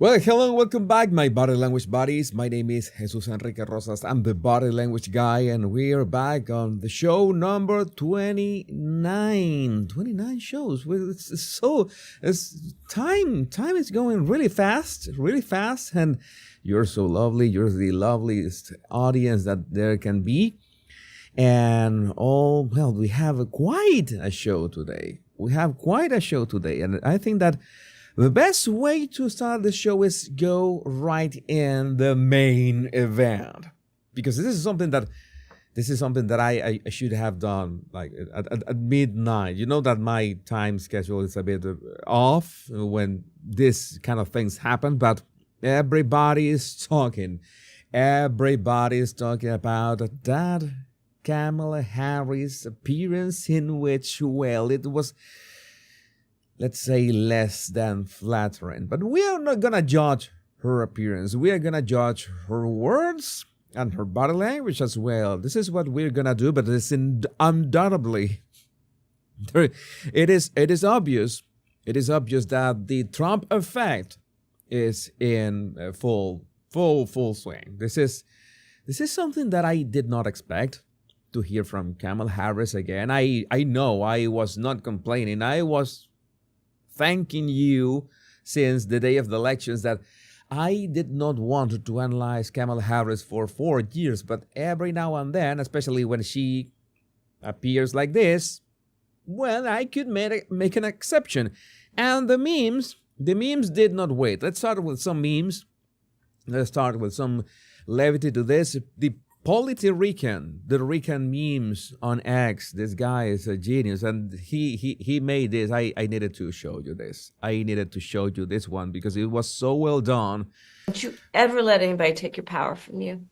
Well, hello and welcome back, my body language buddies. My name is Jesus Enrique Rosas. I'm the body language guy, and we are back on the show number 29. 29 shows. Well, time is going really fast, and you're so lovely. You're the loveliest audience that there can be. And we have quite a show today. And I think that the best way to start the show is go right in the main event, because this is something that I should have done like at midnight. You know that my time schedule is a bit off when this kind of things happen, but everybody is talking. Everybody is talking about that Kamala Harris appearance, in which, well, it was, let's say, less than flattering. But we are not going to judge her appearance. We are going to judge her words and her body language as well. This is what we're going to do, but it's undoubtedly, it is obvious that the Trump effect is in full swing. This is something that I did not expect to hear from Kamala Harris again. I know I was not complaining. I was thanking you since the day of the elections that I did not want to analyze Kamala Harris for 4 years, but every now and then, especially when she appears like this, well, I could make an exception. And the memes did not wait. Let's start with some memes. Let's start with some levity to this. The Rican memes on X. This guy is a genius, and he made this. I needed to show you this. I needed to show you this one because it was so well done. Don't you ever let anybody take your power from you.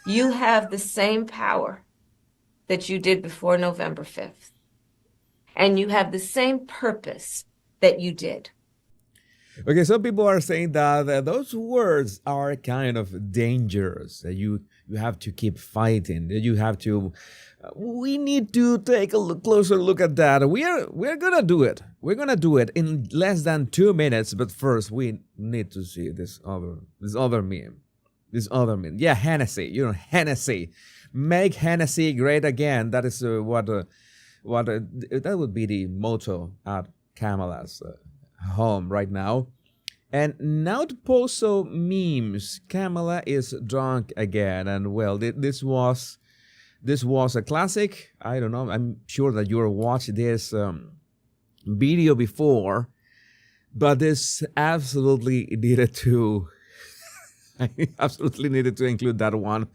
You have the same power that you did before November 5th. And you have the same purpose that you did. Okay, some people are saying that those words are kind of dangerous. That you have to keep fighting. That you have to. We need to take a closer look at that. We're gonna do it. We're gonna do it in less than 2 minutes. But first, we need to see this other meme. Yeah, Hennessy. Hennessy. Make Hennessy great again. That is what that would be the motto at Kamala's home right now. And now to post some memes. Kamala is drunk again, and well, this was a classic. I don't know. I'm sure that you watched this video before, but this absolutely needed to. I absolutely needed to include that one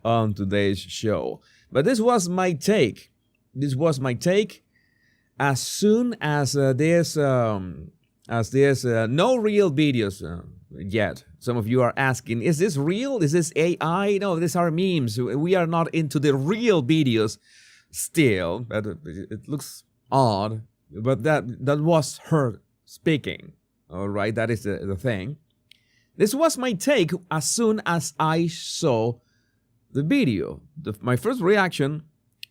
on today's show. But this was my take. As soon as there's no real videos yet. Some of you are asking, is this real? Is this AI? No, these are memes. We are not into the real videos still. But it looks odd. But that was her speaking. All right, that is the thing. This was my take as soon as I saw the video. My first reaction,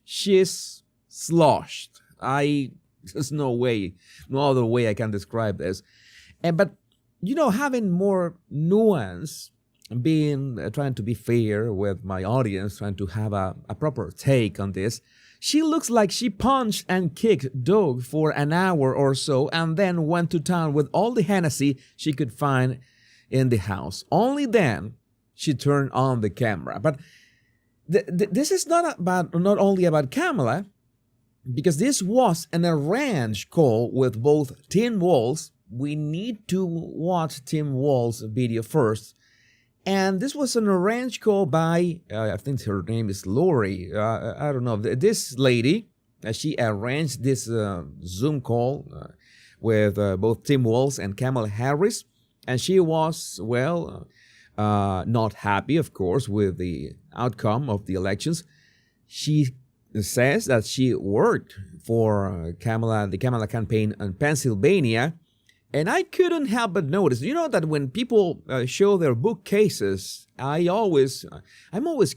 she's sloshed. There's no other way I can describe this. But, having more nuance, trying to be fair with my audience, trying to have a proper take on this, she looks like she punched and kicked Doug for an hour or so and then went to town with all the Hennessy she could find in the house. Only then she turned on the camera. But this is not only about Kamala, because this was an arranged call with both Tim Walz. We need to watch Tim Walz's video first. And this was an arranged call by, I think her name is Lori. I don't know. This lady, she arranged this Zoom call with both Tim Walz and Kamala Harris. And she was, not happy, of course, with the outcome of the elections. She says that she worked for the Kamala campaign in Pennsylvania, and I couldn't help but notice, that when people show their bookcases, I'm always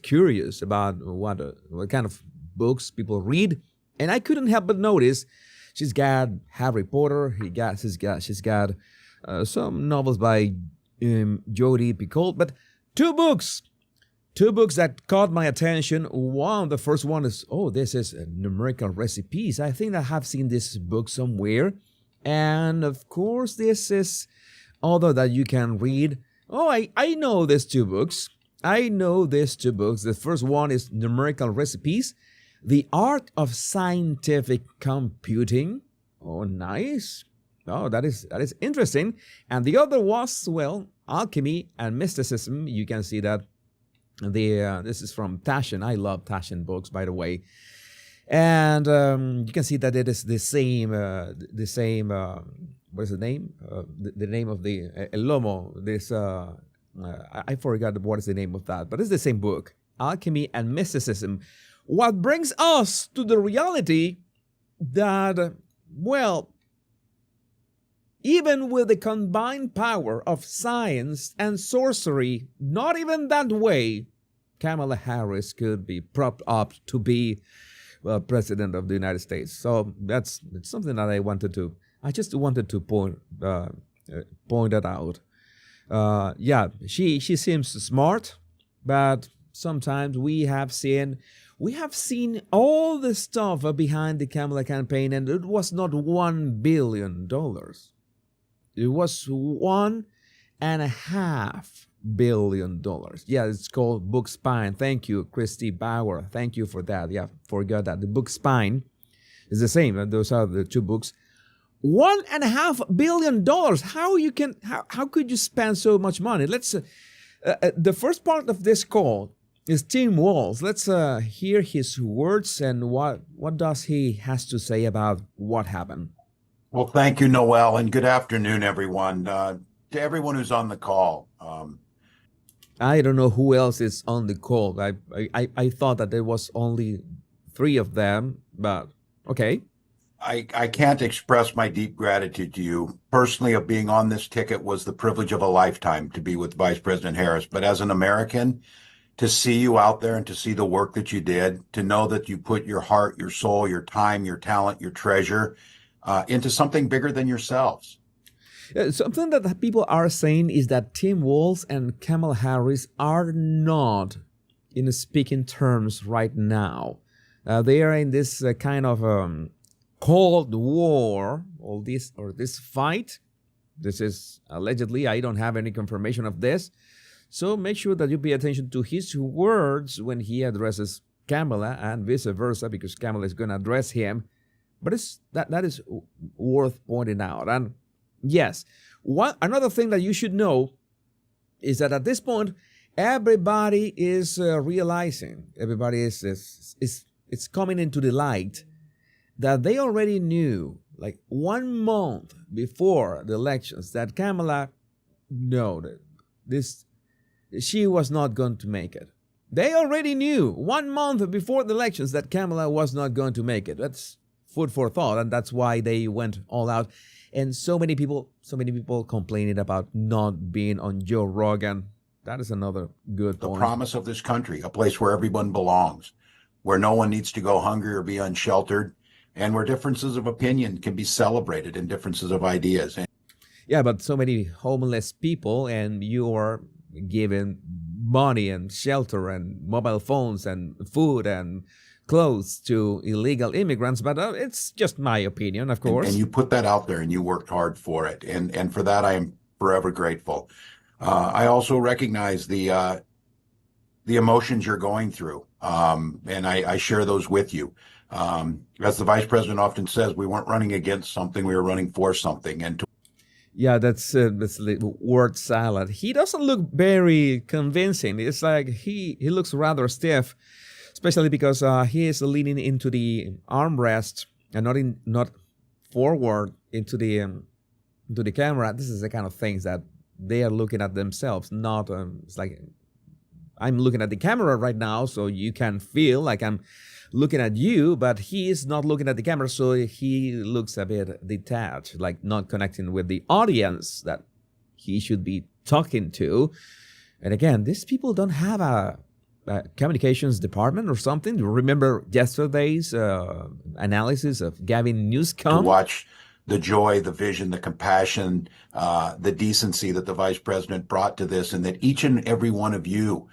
curious about what kind of books people read, and I couldn't help but notice she's got Harry Potter, she's got some novels by Jodi Picoult, but two books that caught my attention. The first one is, this is numerical recipes. I think I have seen this book somewhere. And of course, this is other that you can read. I know these two books. The first one is Numerical Recipes, The Art of Scientific Computing. Oh, nice. Oh, that is interesting. And the other was, Alchemy and Mysticism. You can see that this is from Taschen. I love Taschen books, by the way. And you can see that it is the same. What is the name? The name of the El Lomo. This I forgot what is the name of that, but it's the same book, Alchemy and Mysticism. What brings us to the reality that, even with the combined power of science and sorcery, not even that way, Kamala Harris could be propped up to be president of the United States. So that's something that I just wanted to point that out. She seems smart, but sometimes we have seen all the stuff behind the Kamala campaign, and it was not $1 billion. It was $1.5 billion. Yeah, it's called Book Spine. Thank you, Christy Bauer. Thank you for that. Yeah, forgot that. The Book Spine is the same. Those are the two books. $1.5 billion. How could you spend so much money? Let's the first part of this call is Tim Walz. Let's hear his words and what does he has to say about what happened. Well, thank you, Noel, and good afternoon, everyone. To everyone who's on the call. I don't know who else is on the call. I thought that there was only 3 of them, but okay. I can't express my deep gratitude to you. Personally, of being on this ticket was the privilege of a lifetime to be with Vice President Harris. But as an American, to see you out there and to see the work that you did, to know that you put your heart, your soul, your time, your talent, your treasure into something bigger than yourselves. Something that people are saying is that Tim Walz and Kamala Harris are not in speaking terms right now. They are in this kind of Cold War, this fight. This is allegedly, I don't have any confirmation of this. So make sure that you pay attention to his words when he addresses Kamala and vice versa, because Kamala is going to address him. But that is worth pointing out. And yes, another thing that you should know is that at this point, everybody is realizing, everybody is coming into the light that they already knew, like 1 month before the elections, that Kamala she was not going to make it. They already knew 1 month before the elections that Kamala was not going to make it. That's food for thought, and that's why they went all out. And so many people complaining about not being on Joe Rogan. That is another good point. The promise of this country, a place where everyone belongs, where no one needs to go hungry or be unsheltered, and where differences of opinion can be celebrated and differences of ideas. Yeah, but so many homeless people, and you are giving money and shelter and mobile phones and food and clothes to illegal immigrants. But it's just my opinion, of course. And you put that out there and you worked hard for it. And for that, I am forever grateful. I also recognize the emotions you're going through. And I share those with you. As the vice president often says, we weren't running against something, we were running for something. And that's the word salad. He doesn't look very convincing. It's like he looks rather stiff, especially because he is leaning into the armrest and not forward into the camera. This is the kind of things that they are looking at themselves. Not it's like I'm looking at the camera right now, so you can feel like I'm looking at you, but he is not looking at the camera, so he looks a bit detached, like not connecting with the audience that he should be talking to. And again, these people don't have a communications department or something. Remember yesterday's analysis of Gavin Newscomb? to watch the joy, the vision, the compassion, the decency that the vice president brought to this, and that each and every one of you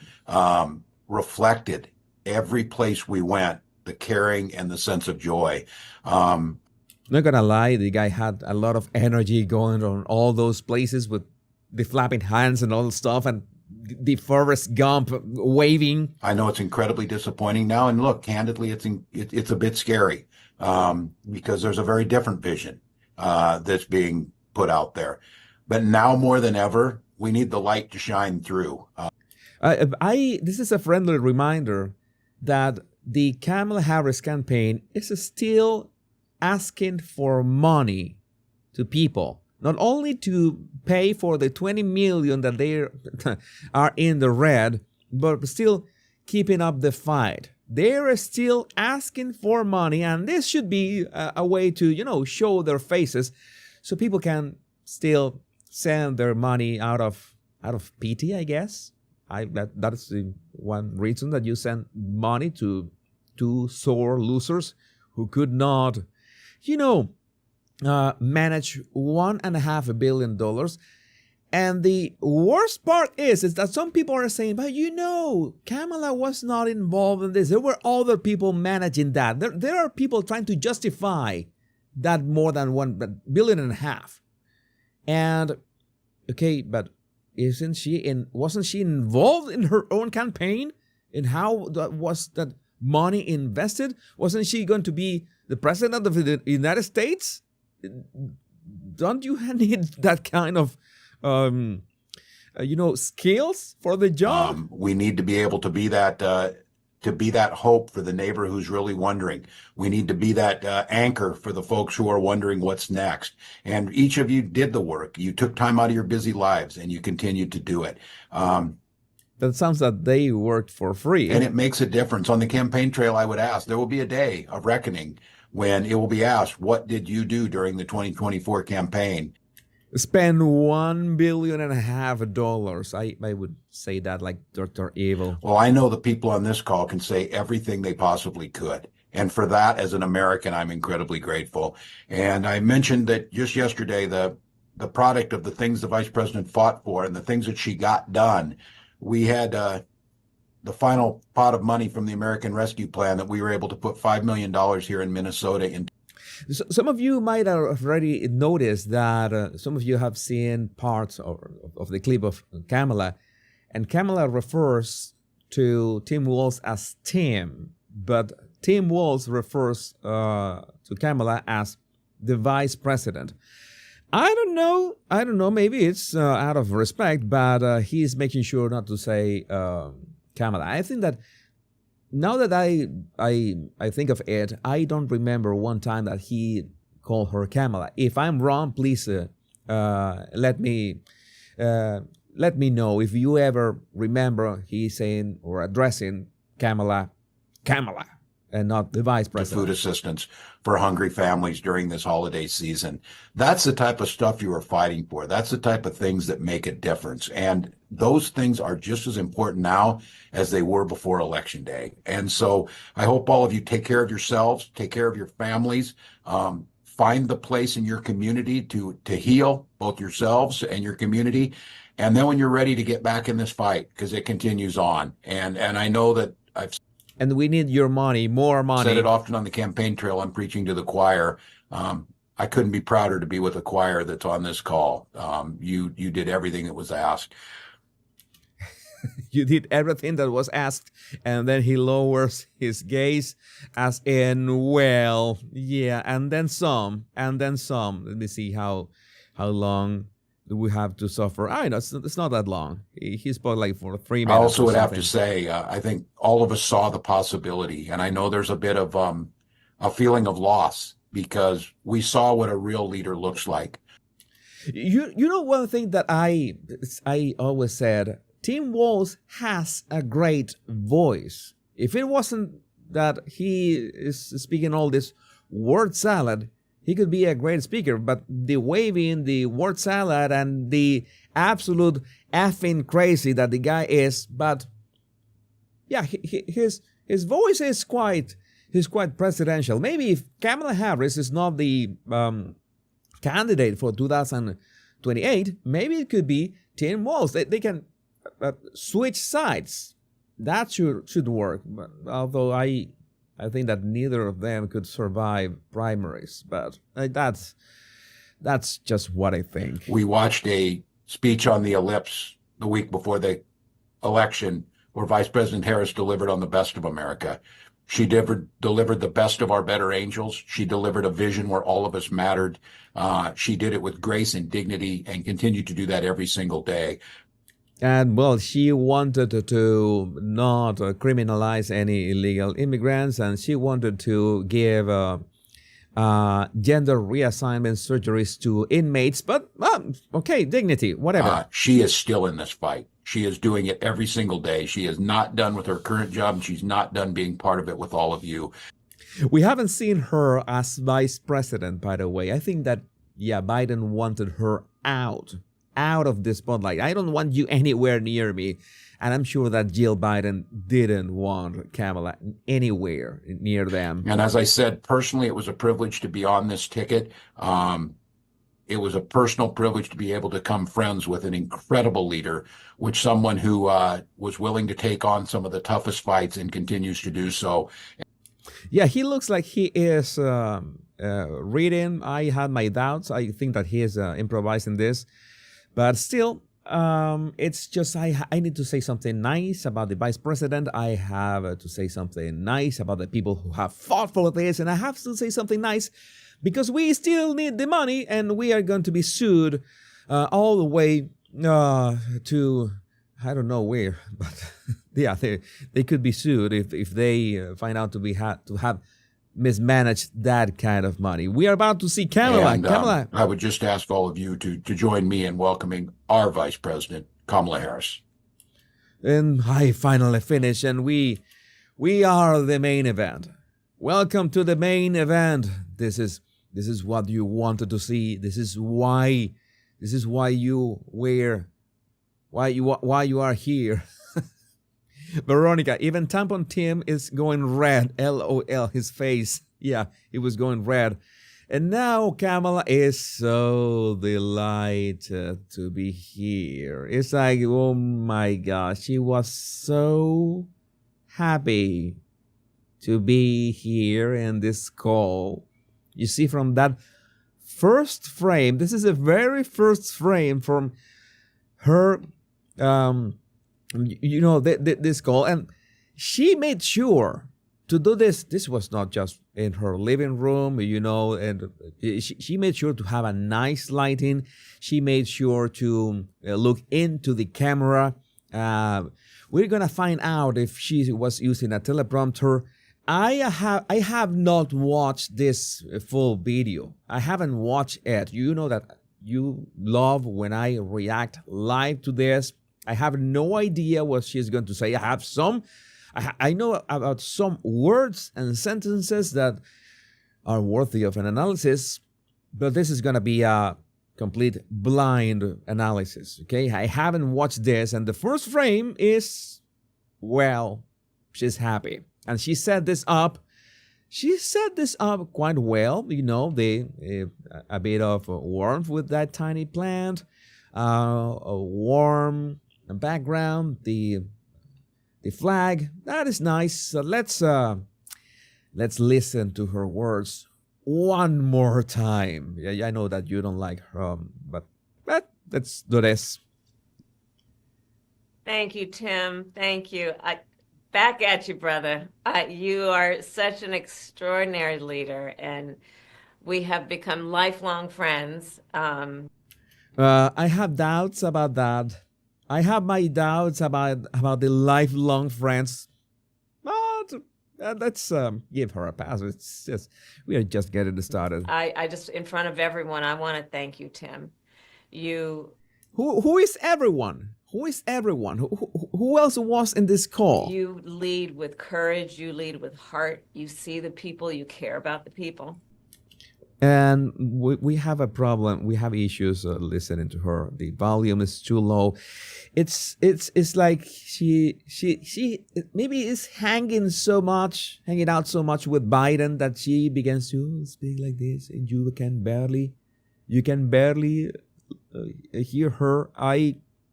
reflected every place we went, the caring and the sense of joy. Not gonna lie, the guy had a lot of energy going on all those places with the flapping hands and all the stuff, and the Forrest Gump waving. I know it's incredibly disappointing now, and look, candidly, it's a bit scary because there's a very different vision that's being put out there. But now more than ever, we need the light to shine through. This is a friendly reminder that the Kamala Harris campaign is still asking for money to people, not only to pay for the 20 million that they are in the red, but still keeping up the fight. They're still asking for money, and this should be a way to, show their faces so people can still send their money out of pity, I guess. That's the one reason that you send money to two sore losers who could not, manage $1.5 billion. And the worst part is that some people are saying, but Kamala was not involved in this. There were other people managing that. There are people trying to justify that more than $1.5 billion. And okay, but wasn't she involved in her own campaign? In how was that money invested? Wasn't she going to be the president of the United States? Don't you need that kind of skills for the job? We need to be able to be that hope for the neighbor who's really wondering. We need to be that anchor for the folks who are wondering what's next. And each of you did the work. You took time out of your busy lives, and you continued to do it. That sounds that they worked for free. And it makes a difference. On the campaign trail, I would ask, there will be a day of reckoning when it will be asked, what did you do during the 2024 campaign? Spend $1.5 billion. I would say that like Dr. Evil. Well, I know the people on this call can say everything they possibly could. And for that, as an American, I'm incredibly grateful. And I mentioned that just yesterday, the product of the things the vice president fought for and the things that she got done, we had the final pot of money from the American Rescue Plan that we were able to put $5 million here in Minnesota in. Some of you might have already noticed that some of you have seen parts of the clip of Kamala, and Kamala refers to Tim Walz as Tim, but Tim Walz refers to Kamala as the vice president. I don't know. Maybe it's out of respect, but he's making sure not to say Kamala. I think that now that I think of it, I don't remember one time that he called her Kamala. If I'm wrong, please let me know if you ever remember he saying or addressing Kamala, and not the vice president. Food assistance for hungry families during this holiday season. That's the type of stuff you are fighting for. That's the type of things that make a difference. And those things are just as important now as they were before Election Day. And so I hope all of you take care of yourselves, take care of your families, find the place in your community to heal both yourselves and your community. And then when you're ready to get back in this fight, because it continues on. And I know that and we need your money, more money. Said it often on the campaign trail. I'm preaching to the choir. I couldn't be prouder to be with a choir that's on this call. You did everything that was asked. You did everything that was asked, and then he lowers his gaze as in, well, yeah, and then some. Let me see how long do we have to suffer? I know it's not that long. He spoke like for 3 minutes. I also would have to say, I think all of us saw the possibility, and I know there's a bit of a feeling of loss because we saw what a real leader looks like. You know one thing that I always said, Tim Walz has a great voice. If it wasn't that he is speaking all this word salad, he could be a great speaker, but the waving, the word salad, and the absolute effing crazy that the guy is, but yeah, his voice is quite presidential. Maybe if Kamala Harris is not the candidate for 2028, maybe it could be Tim Walz. They can switch sides. That should work. But although I think that neither of them could survive primaries, but that's just what I think. We watched a speech on the ellipse the week before the election where Vice President Harris delivered on the best of America. She delivered the best of our better angels. She delivered a vision where all of us mattered. She did it with grace and dignity and continued to do that every single day. And well, she wanted to not criminalize any illegal immigrants, and she wanted to give gender reassignment surgeries to inmates. But okay, dignity, whatever. She is still in this fight. She is doing it every single day. She is not done with her current job, and she's not done being part of it with all of you. We haven't seen her as vice president, by the way. I think that, Biden wanted her out of the spotlight. I don't want you anywhere near me. And I'm sure that Jill Biden didn't want Kamala anywhere near them. And as I said, personally, it was a privilege to be on this ticket. It was a personal privilege to be able to become friends with an incredible leader, with someone who was willing to take on some of the toughest fights and continues to do so. Yeah, he looks like he is reading. I had my doubts. I think that he is improvising this. But still, it's just I need to say something nice about the vice president. I have to say something nice about the people who have fought for this. And I have to say something nice because we still need the money and we are going to be sued all the way to, I don't know where. But yeah, they could be sued if they find out to have mismanaged that kind of money. We are about to see Kamala. And, Kamala. I would just ask all of you to join me in welcoming our Vice President, Kamala Harris. And I finally finished, and we are the main event. Welcome to the main event. This is what you wanted to see. This is why you are here. Veronica, even Tampon Tim is going red. LOL, his face. Yeah, he was going red. And now Kamala is so delighted to be here. It's like, oh my gosh, she was so happy to be here in this call. You see from that first frame, this is the very first frame from her this call, and she made sure to do this. This was not just in her living room, and she made sure to have a nice lighting. She made sure to look into the camera. We're gonna find out if she was using a teleprompter. I have not watched this full video. I haven't watched it. You know that you love when I react live to this. I have no idea what she's going to say. I know about some words and sentences that are worthy of an analysis, but this is going to be a complete blind analysis, okay? I haven't watched this, and the first frame is, well, she's happy. And she set this up. She set this up quite well, a bit of warmth with that tiny plant, a warm background, the flag. That is nice. So let's listen to her words one more time. Yeah, I know that you don't like her, but let's do this. Thank you, Tim. Thank you. Back at you, brother. You are such an extraordinary leader, and we have become lifelong friends. I have doubts about that. I have my doubts about the lifelong friends, but let's give her a pass. It's just we are just getting started. I just, in front of everyone, I want to thank you, Tim. Who is everyone? Who is everyone? Who else was in this call? You lead with courage. You lead with heart. You see the people. You care about the people. And we have a problem. We have issues listening to her. The volume is too low. It's like she maybe is hanging out so much with Biden that she begins to speak like this, and you can barely You can barely hear her.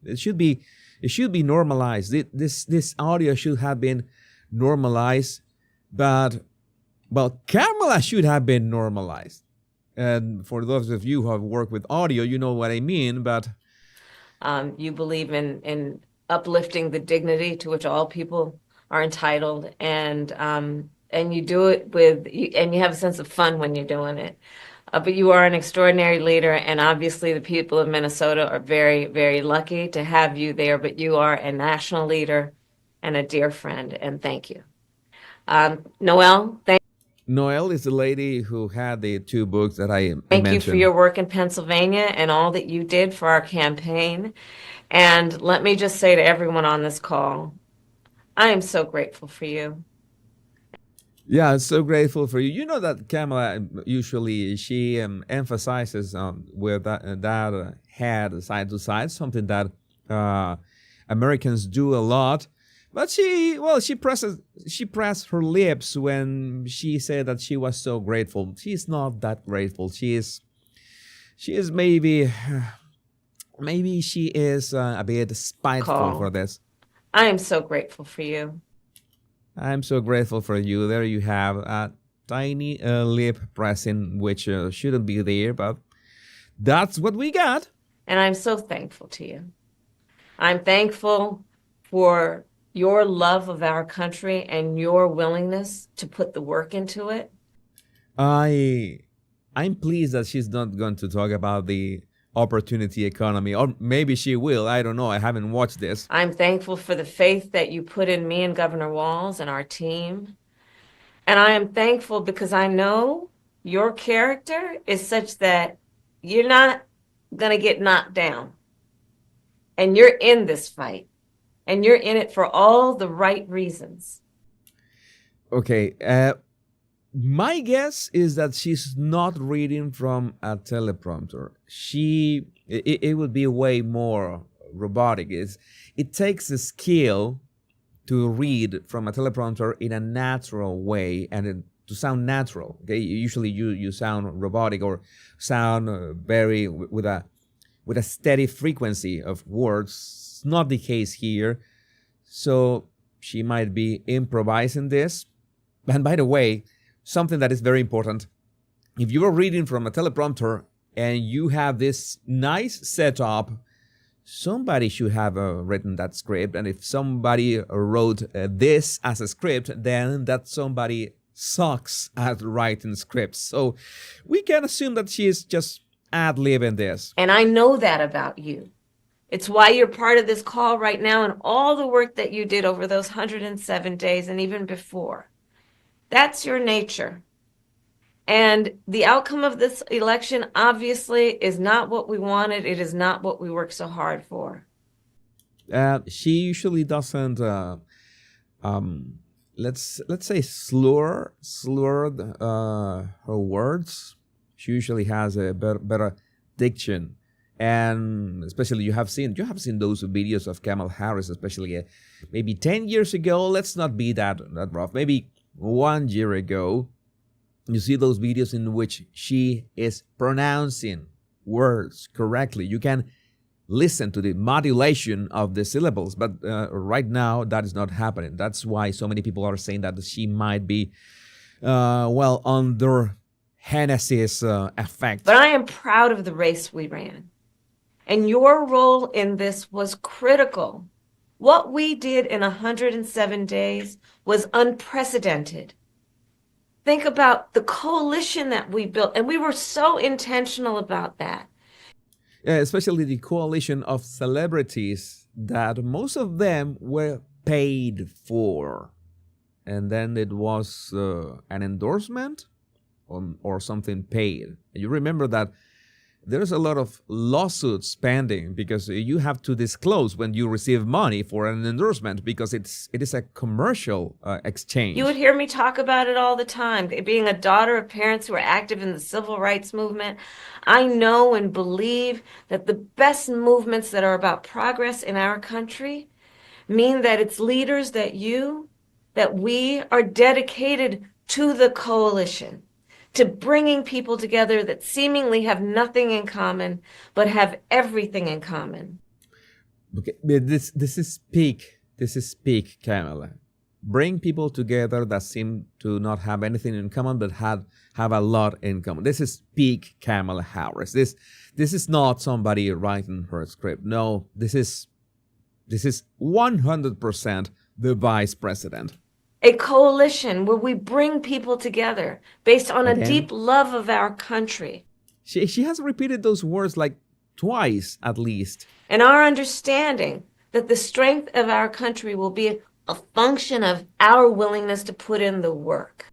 It should be normalized. This audio should have been normalized, but Kamala should have been normalized. And for those of you who have worked with audio, you know what I mean. But you believe in uplifting the dignity to which all people are entitled, and you do it and you have a sense of fun when you're doing it. But you are an extraordinary leader, and obviously the people of Minnesota are very, very lucky to have you there. But you are a national leader and a dear friend, and thank you. Noelle, Noelle is the lady who had the 2 books that I thank you mentioned. for your work in Pennsylvania and all that you did for our campaign. And let me just say to everyone on this call, I am so grateful for you. Yeah, I'm so grateful for you. You know that Kamala usually she emphasizes with that head side to side, something that Americans do a lot. But she pressed her lips when she said that she was so grateful. She's not that grateful. She is maybe she is a bit spiteful for this. I am so grateful for you. I'm so grateful for you. There you have a tiny lip pressing, which shouldn't be there, but that's what we got. And I'm so thankful to you. I'm thankful for your love of our country and your willingness to put the work into it. I'm pleased that she's not going to talk about the opportunity economy, or maybe she will. I don't know. I haven't watched this. I'm thankful for the faith that you put in me and Governor Walz and our team. And I am thankful because I know your character is such that you're not going to get knocked down. And you're in this fight. And you're in it for all the right reasons. Okay. My guess is that she's not reading from a teleprompter. It would be way more robotic. It takes a skill to read from a teleprompter in a natural way and to sound natural. Okay, usually you sound robotic or sound very with a steady frequency of words. It's not the case here, so she might be improvising this. And by the way, something that is very important: if you are reading from a teleprompter and you have this nice setup, somebody should have written that script. And if somebody wrote this as a script, then that somebody sucks at writing scripts. So we can assume that she is just ad-libbing this. And I know that about you. It's why you're part of this call right now and all the work that you did over those 107 days and even before. That's your nature. And the outcome of this election obviously is not what we wanted. It is not what we worked so hard for. She usually doesn't, let's say, slur her words. She usually has a better diction. And especially you have seen those videos of Kamala Harris, especially maybe 10 years ago. Let's not be that rough. Maybe 1 year ago, you see those videos in which she is pronouncing words correctly. You can listen to the modulation of the syllables, but right now that is not happening. That's why so many people are saying that she might be, under Hennessy's effect. But I am proud of the race we ran. And your role in this was critical. What we did in 107 days was unprecedented. Think about the coalition that we built, and we were so intentional about that. Yeah, especially the coalition of celebrities that most of them were paid for. And then it was an endorsement or something paid. You remember that there's a lot of lawsuits pending because you have to disclose when you receive money for an endorsement because it is a commercial exchange. You would hear me talk about it all the time. Being a daughter of parents who are active in the civil rights movement, I know and believe that the best movements that are about progress in our country mean that it's leaders that we are dedicated to the coalition, to bringing people together that seemingly have nothing in common, but have everything in common. Okay, but this is peak. This is peak, Kamala. Bring people together that seem to not have anything in common, but have a lot in common. This is peak Kamala Harris. This is not somebody writing her script. No, this is 100% the vice president. A coalition where we bring people together based on a deep love of our country. She has repeated those words like twice at least. And our understanding that the strength of our country will be a function of our willingness to put in the work.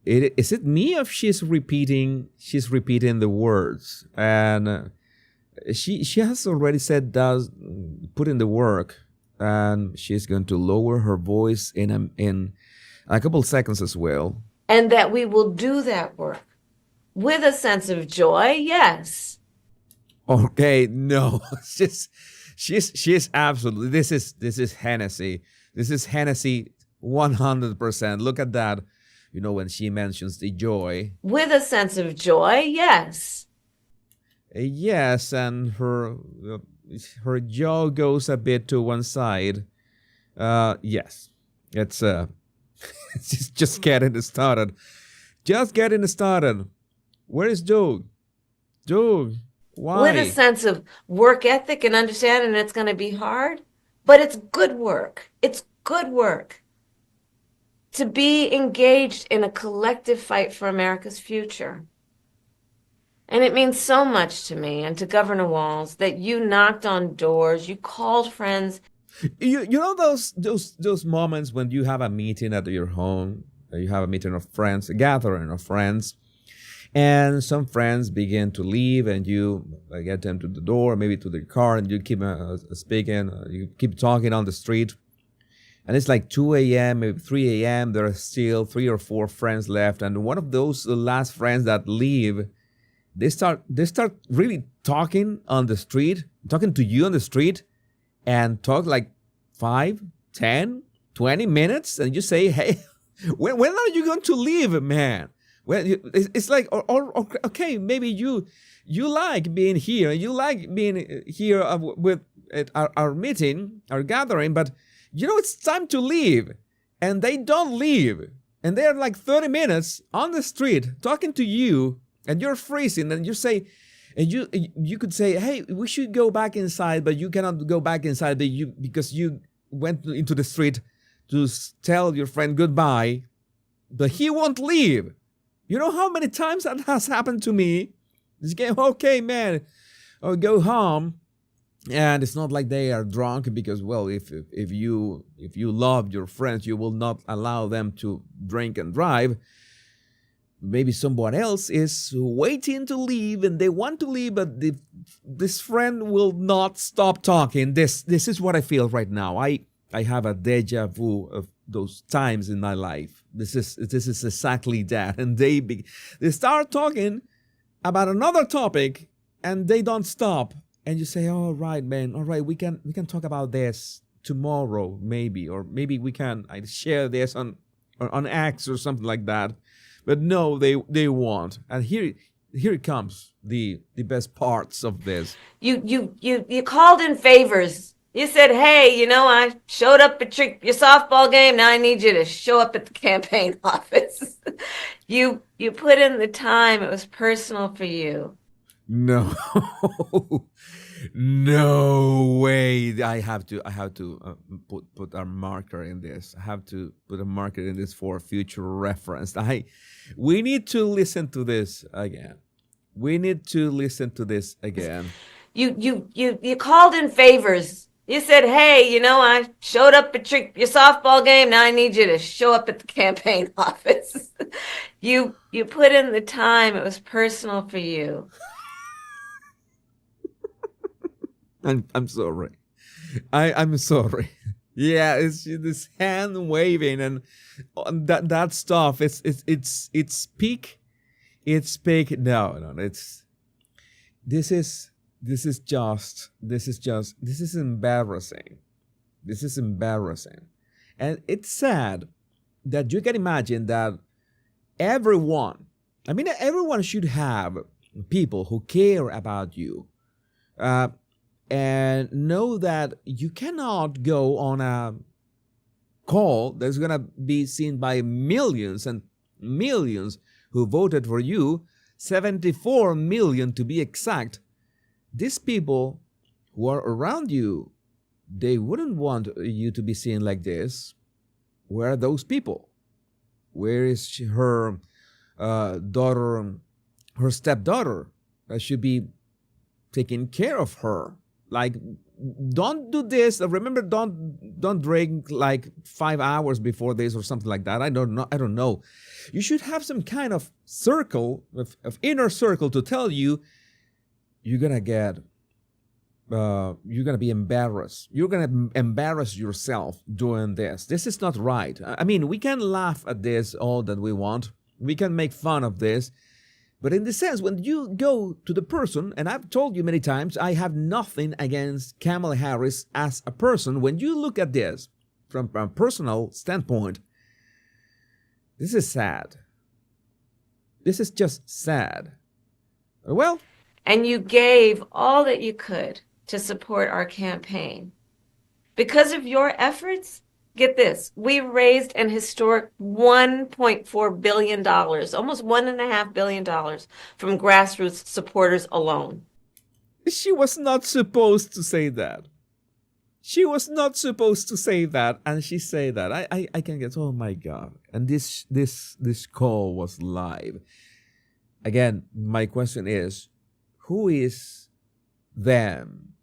Is it me if she's repeating the words? And she has already said does put in the work, and she's going to lower her voice in a couple seconds as well. And that we will do that work with a sense of joy, yes. Okay, no. She's absolutely, this is Hennessy. This is Hennessy 100%. Look at that. You know, when she mentions the joy. With a sense of joy, yes. Yes, and her jaw goes a bit to one side. Yes. It's it's just getting started. Just getting started. Where is Doug? Doug, why? With a sense of work ethic and understanding it's going to be hard, but it's good work. It's good work. To be engaged in a collective fight for America's future. And it means so much to me and to Governor Walz that you knocked on doors, you called friends. You know those moments when you have a meeting at your home, you have a meeting of friends, a gathering of friends, and some friends begin to leave, and you get them to the door, maybe to their car, and you keep speaking, you keep talking on the street. And it's like 2 a.m., maybe 3 a.m., there are still 3 or 4 friends left. And one of those last friends that leave, they start really talking on the street, talking to you on the street, and talk like 5, 10, 20 minutes. And you say, hey, when are you going to leave, man? Well, it's like, okay, maybe you like being here, you like being here with our meeting, our gathering, but you know it's time to leave, and they don't leave, and they're like 30 minutes on the street talking to you, and you're freezing, and you say, and you could say, hey, we should go back inside, but you cannot go back inside because you went into the street to tell your friend goodbye, but he won't leave. You know how many times that has happened to me? This game, okay, man, I'll go home. And it's not like they are drunk because, well, if you love your friends, you will not allow them to drink and drive. Maybe someone else is waiting to leave and they want to leave, but this friend will not stop talking. This is what I feel right now. I have a deja vu of those times in my life. This is exactly that. And they start talking about another topic and they don't stop. And you say, all right, man, all right, we can talk about this tomorrow, maybe, or maybe we can share this on X or something like that. But no, they won't. And here it comes, the best parts of this. You called in favors. You said, hey, you know, I showed up at your softball game. Now I need you to show up at the campaign office. You put in the time. It was personal for you. No, no way. I have to put a marker in this. I have to put a marker in this for future reference. We need to listen to this again. We need to listen to this again. You called in favors. You said, hey, you know, I showed up at your softball game. Now I need you to show up at the campaign office. You put in the time. It was personal for you. I'm sorry. I'm sorry. Yeah, it's this hand waving and that stuff. It's peak. It's peak. No. This is embarrassing. This is embarrassing, and it's sad that you can imagine that everyone, I mean, everyone should have people who care about you, and know that you cannot go on a call that's going to be seen by millions and millions who voted for you, 74 million to be exact. These people who are around you, they wouldn't want you to be seen like this. Where are those people? Where is her daughter, her stepdaughter, that should be taking care of her? Like, don't do this. Remember, don't drink like 5 hours before this or something like that. I don't know. You should have some kind of circle, of inner circle, to tell you you're gonna be embarrassed. You're gonna embarrass yourself doing this. This is not right. I mean, we can laugh at this all that we want. We can make fun of this. But in the sense, when you go to the person, and I've told you many times, I have nothing against Kamala Harris as a person. When you look at this from a personal standpoint, this is sad. This is just sad. Well, And you gave all that you could to support our campaign. Because of your efforts, get this, we raised an historic $1.4 billion, almost $1.5 billion from grassroots supporters alone. she was not supposed to say that. She was not supposed to say that, and she said that. I can get, oh my God. And this call was live. Again, my question is, who is them?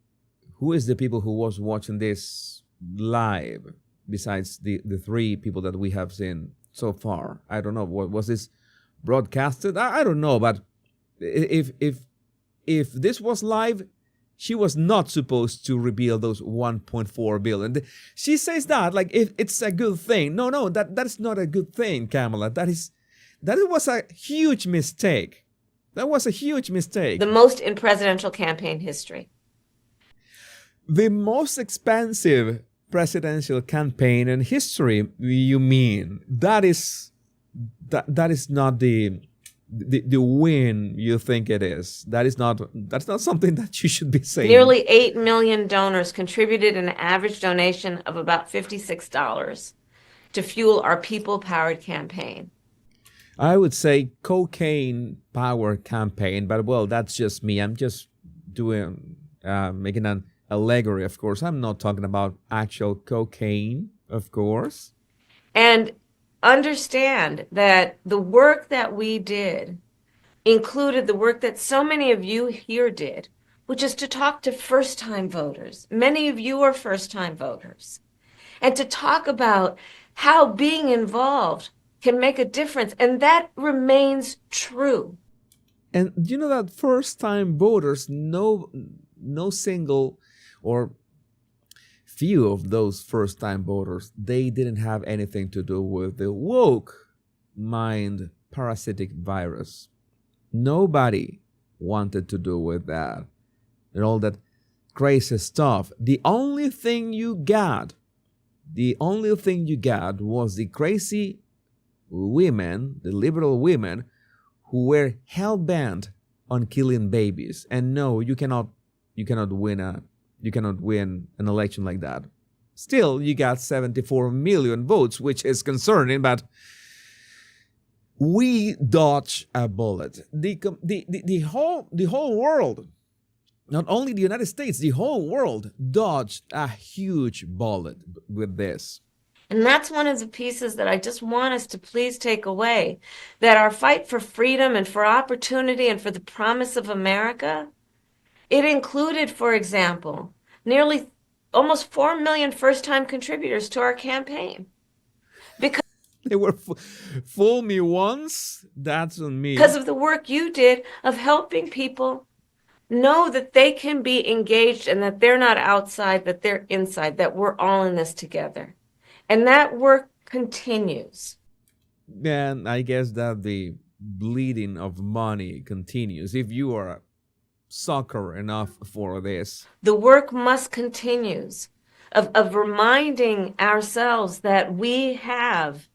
Who is the people who was watching this live besides the three people that we have seen so far? I don't know. What was this broadcasted? I don't know, but if this was live, she was not supposed to reveal those 1.4 billion. She says that like if it's a good thing. No, that's not a good thing, Kamala. That was a huge mistake. That was a huge mistake. The most in presidential campaign history. The most expensive presidential campaign in history, you mean? That is not the win you think it is. That's not something that you should be saying. Nearly 8 million donors contributed an average donation of about $56 to fuel our people-powered campaign. I would say cocaine power campaign, but well, that's just me. I'm just making an allegory, of course. I'm not talking about actual cocaine, of course. And understand that the work that we did included the work that so many of you here did, which is to talk to first-time voters. Many of you are first-time voters. And to talk about how being involved can make a difference. And that remains true. And you know that first-time voters, no single or few of those first-time voters, they didn't have anything to do with the woke mind parasitic virus. Nobody wanted to do with that and all that crazy stuff. The only thing you got was the crazy women, the liberal women, who were hell-bent on killing babies. And no, you cannot win an election like that. Still, you got 74 million votes, which is concerning, but we dodged a bullet. The whole world, not only the United States, the whole world dodged a huge bullet with this. And that's one of the pieces that I just want us to please take away, that our fight for freedom and for opportunity and for the promise of America, it included, for example, nearly almost 4 million first-time contributors to our campaign. Because they were fool me once, that's on me. Because of the work you did of helping people know that they can be engaged and that they're not outside, that they're inside, that we're all in this together. And that work continues. And I guess that the bleeding of money continues. If you are sucker enough for this, the work must continue of reminding ourselves that we have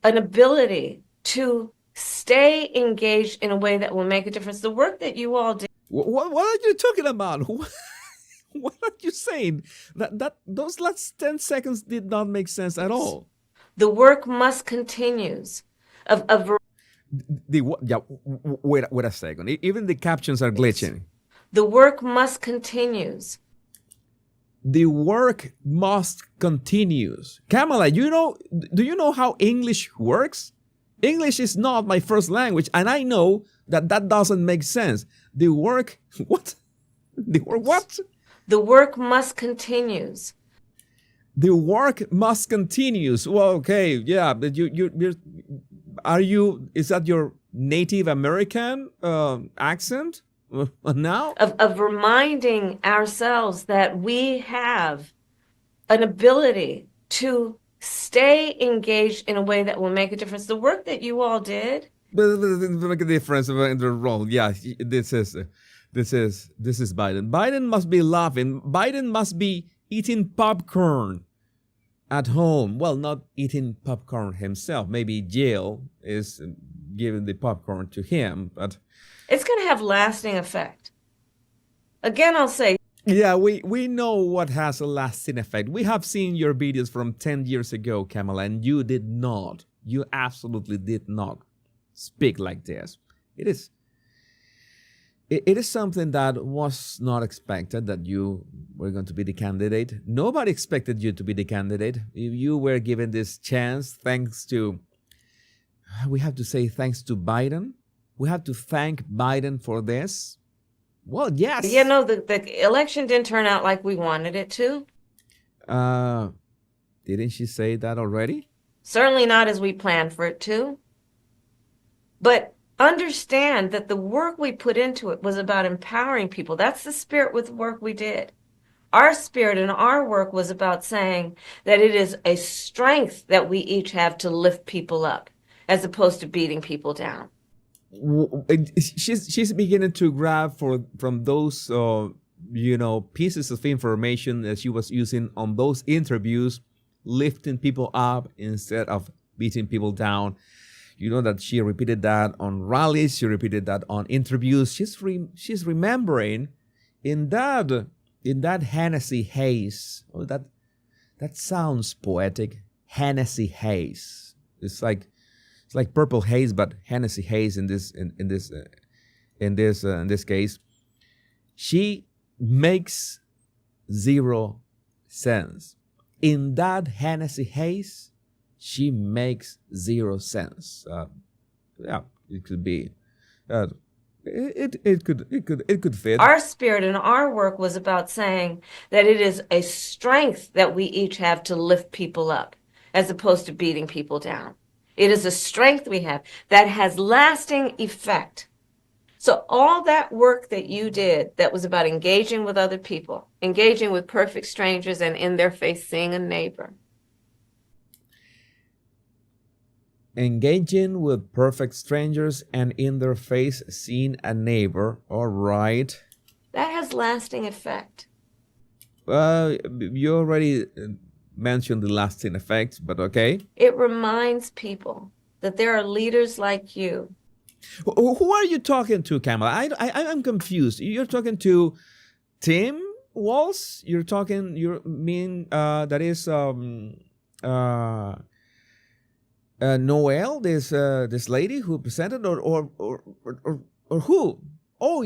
an ability to stay engaged in a way that will make a difference. The work that you all did. What are you talking about? What are you saying? Those last 10 seconds did not make sense at all. The work must continues. Wait a second. Even the captions are glitching. The work must continues. The work must continues. Kamala, do you know how English works? English is not my first language, and I know that doesn't make sense. The work, what? The work, what? The work must continues. The work must continues. Well, okay, yeah, but is that your Native American accent now? Of reminding ourselves that we have an ability to stay engaged in a way that will make a difference. The work that you all did. Make a difference in the role. Yeah, this is Biden. Biden must be laughing. Biden must be eating popcorn at home. Well, not eating popcorn himself. Maybe Jill is giving the popcorn to him, but it's going to have lasting effect. Again, I'll say. Yeah, we know what has a lasting effect. We have seen your videos from 10 years ago, Kamala, and you did not. You absolutely did not speak like this. It is something that was not expected, that you were going to be the candidate. Nobody expected you to be the candidate. You were given this chance we have to say thanks to Biden. We have to thank Biden for this. Well, yes. Yeah, no, the election didn't turn out like we wanted it to. Didn't she say that already? Certainly not as we planned for it to. But understand that the work we put into it was about empowering people. That's the spirit with the work we did. Our spirit and our work was about saying that it is a strength that we each have to lift people up, as opposed to beating people down. She's beginning to grab from those pieces of information that she was using on those interviews, lifting people up instead of beating people down. You know that she repeated that on rallies. She repeated that on interviews. She's remembering in that Hennessy haze. Oh, that sounds poetic. Hennessy haze. It's like purple haze, but Hennessy haze in this case. She makes 0 sense. In that Hennessy haze, she makes 0 sense. Yeah, it could be. It could fit. Our spirit and our work was about saying that it is a strength that we each have to lift people up, as opposed to beating people down. It is a strength we have that has lasting effect. So all that work that you did that was about engaging with other people, engaging with perfect strangers and in their face seeing a neighbor. Engaging with perfect strangers and in their face seeing a neighbor. All right. That has lasting effect. You already mentioned the lasting effects, but okay. It reminds people that there are leaders like you. Who are you talking to, Kamala? I'm confused. You're talking to Tim Walz? That is Noel, this lady who presented, or who? Oh,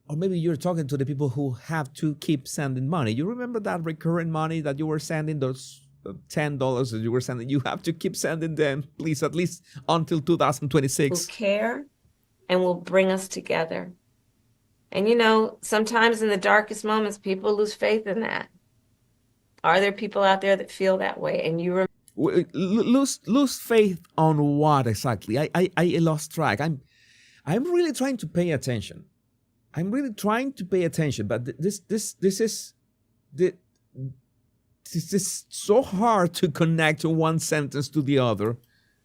or maybe you're talking to the people who have to keep sending money. You remember that recurring money that you were sending, those $10 that you were sending? You have to keep sending them, please, at least until 2026. Who care and will bring us together. And sometimes in the darkest moments, people lose faith in that. Are there people out there that feel that way? And you lose faith on what exactly? I lost track. I'm really trying to pay attention. But this is so hard to connect one sentence to the other.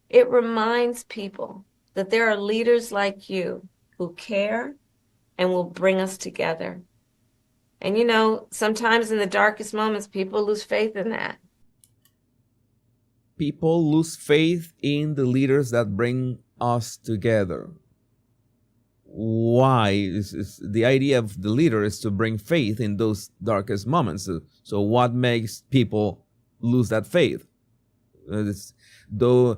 It reminds people that there are leaders like you who care and will bring us together. And sometimes in the darkest moments, people lose faith in that. People lose faith in the leaders that bring us together. Why? Is the idea of the leader is to bring faith in those darkest moments. So what makes people lose that faith? Do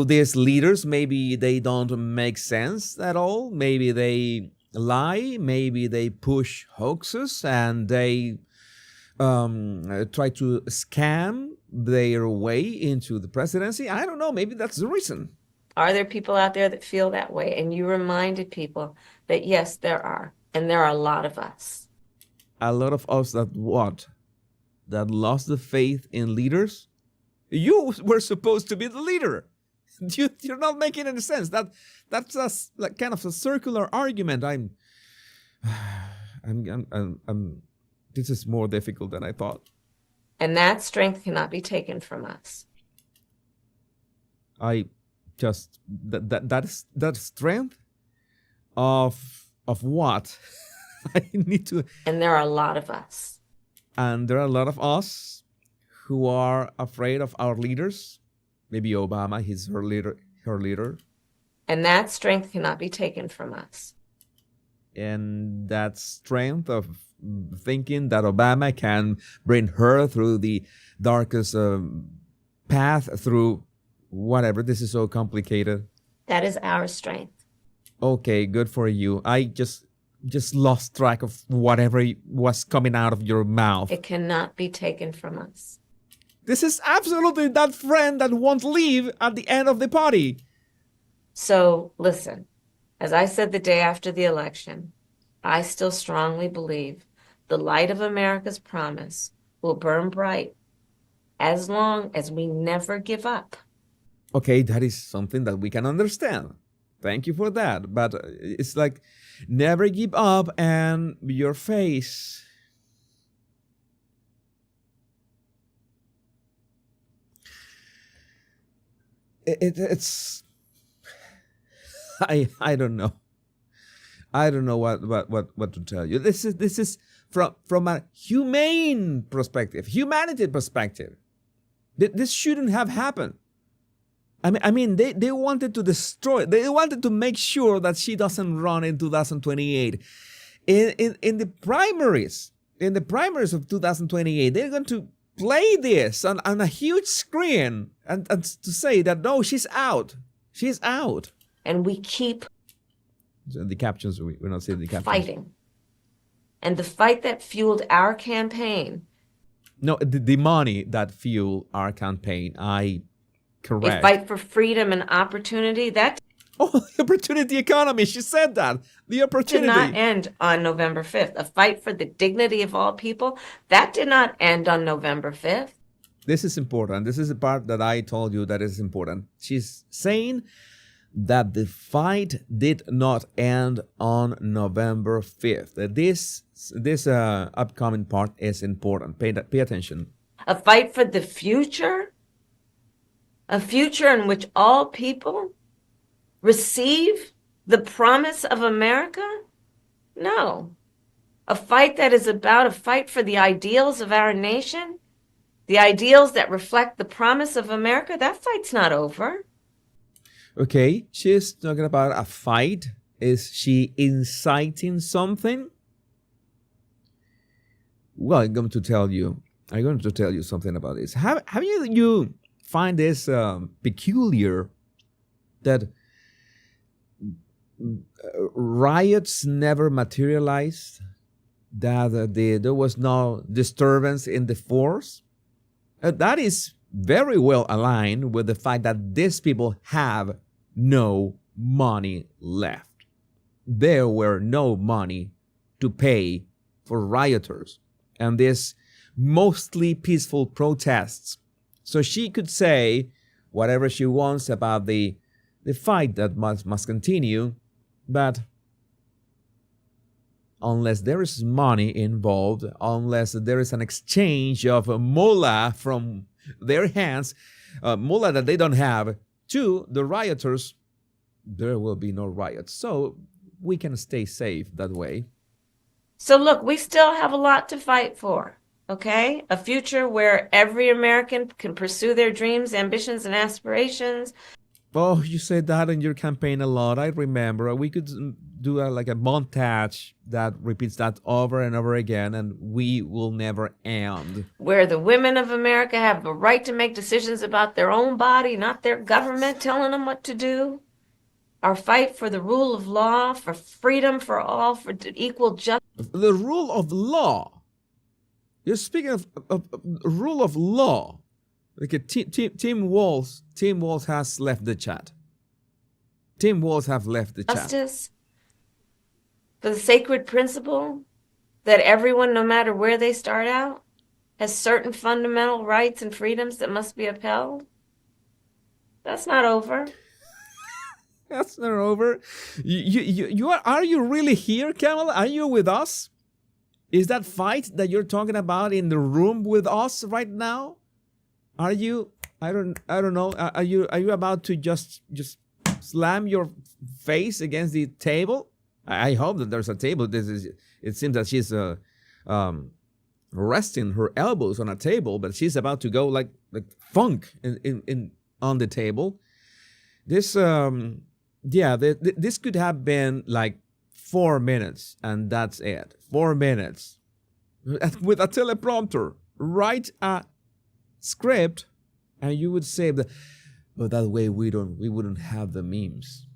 these leaders, maybe they don't make sense at all? Maybe they lie, maybe they push hoaxes, and they try to scam their way into the presidency. I don't know, maybe that's the reason. Are there people out there that feel that way? And you reminded people that yes, there are. And there are a lot of us. A lot of us that what? That lost the faith in leaders? You were supposed to be the leader. You're not making any sense. That's like kind of a circular argument. This is more difficult than I thought. And that strength cannot be taken from us. I just that strength of what? I need to. And there are a lot of us. And there are a lot of us who are afraid of our leaders. Maybe Obama, he's her leader. And that strength cannot be taken from us. And that strength of thinking that Obama can bring her through the darkest path through whatever. This is so complicated. That is our strength. Okay, good for you. I just lost track of whatever was coming out of your mouth. It cannot be taken from us. This is absolutely that friend that won't leave at the end of the party. So listen, as I said the day after the election, I still strongly believe the light of America's promise will burn bright as long as we never give up. Okay, that is something that we can understand. Thank you for that. But it's like never give up and your face. It's I don't know. I don't know what to tell you. This is from a humane perspective, humanity perspective. This shouldn't have happened. I mean, they wanted to destroy. They wanted to make sure that she doesn't run in 2028. In the primaries of 2028, they're going to play this on a huge screen and to say that no, she's out. She's out. And we keep the captions, we're not seeing the captions. Fighting. And the fight that fueled our campaign. No, the money that fueled our campaign. Correct. A fight for freedom and opportunity. That the opportunity economy. She said that. The opportunity did not end on November 5th. A fight for the dignity of all people. That did not end on November 5th. This is important. This is the part that I told you that is important. She's saying that the fight did not end on November 5th. This upcoming part is important. Pay attention. A fight for the future? A future in which all people receive the promise of America? No. A fight that is about a fight for the ideals of our nation? The ideals that reflect the promise of America? That fight's not over. Okay, she's talking about a fight. Is she inciting something? Well, I'm going to tell you something about this. Have you find this peculiar that riots never materialized, that there was no disturbance in the force? That is very well aligned with the fact that these people have no money left. There were no money to pay for rioters and these mostly peaceful protests. So she could say whatever she wants about the fight that must continue, but unless there is money involved, unless there is an exchange of moolah from their hands, moolah that they don't have, to the rioters, there will be no riots. So we can stay safe that way. So look, we still have a lot to fight for. Okay? A future where every American can pursue their dreams, ambitions, and aspirations. Oh, you said that in your campaign a lot. I remember. We could do like a montage that repeats that over and over again, and we will never end. Where the women of America have the right to make decisions about their own body, not their government telling them what to do. Our fight for the rule of law, for freedom for all, for equal justice. The rule of law. You're speaking of rule of law. Okay, Tim Walz has left the chat. Tim Walz have left the chat. Justice, for the sacred principle that everyone, no matter where they start out, has certain fundamental rights and freedoms that must be upheld. That's not over. That's not over. Are you really here, Kamala? Are you with us? Is that fight that you're talking about in the room with us right now? Are you? I don't know. Are you about to just slam your face against the table? I hope that there's a table. It seems that she's resting her elbows on a table, but she's about to go like funk in on the table. This this could have been like 4 minutes, and that's it. 4 minutes with a teleprompter. Write a script, and you would say that. But that way we wouldn't have the memes.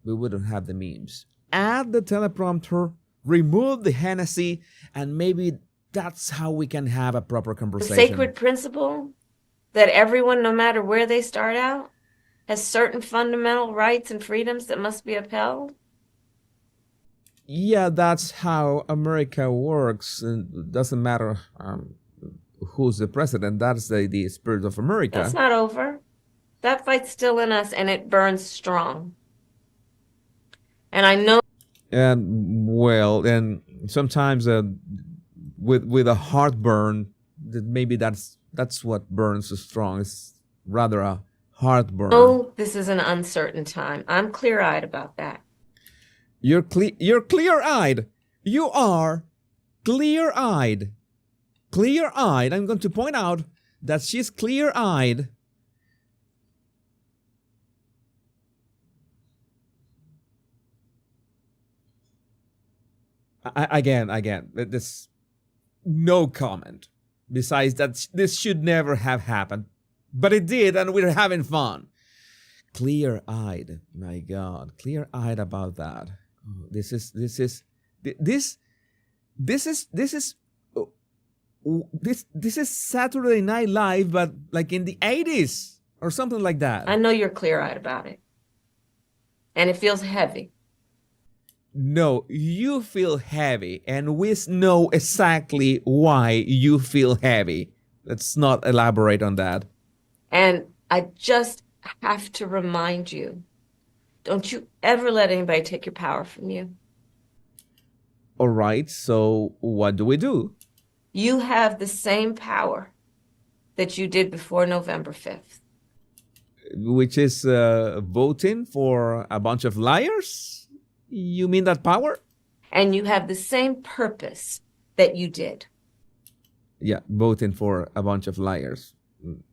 We wouldn't have the memes. Add the teleprompter, remove the Hennessy, and maybe that's how we can have a proper conversation. The sacred principle that everyone, no matter where they start out, has certain fundamental rights and freedoms that must be upheld. Yeah, that's how America works. It doesn't matter who's the president. That's the spirit of America. That's not over. That fight's still in us, and it burns strong. And I know. And sometimes with a heartburn, maybe that's what burns so strong. It's rather a heartburn. Oh, this is an uncertain time. I'm clear-eyed about that. You're clear-eyed. You are clear-eyed. Clear-eyed. I'm going to point out that she's clear-eyed. Again, this no comment. Besides that, this should never have happened, but it did, and we're having fun. Clear-eyed, my God, clear-eyed about that. This is Saturday Night Live, but like in the 80s or something like that. I know you're clear-eyed about it, and it feels heavy. No, you feel heavy, and we know exactly why you feel heavy. Let's not elaborate on that. And I just have to remind you, don't you ever let anybody take your power from you. All right, so what do we do? You have the same power that you did before November 5th. Which is voting for a bunch of liars? You mean that power? And you have the same purpose that you did. Yeah, voting for a bunch of liars.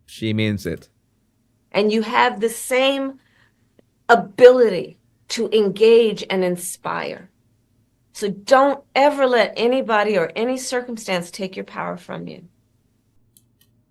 She means it. And you have the same ability to engage and inspire. So don't ever let anybody or any circumstance take your power from you.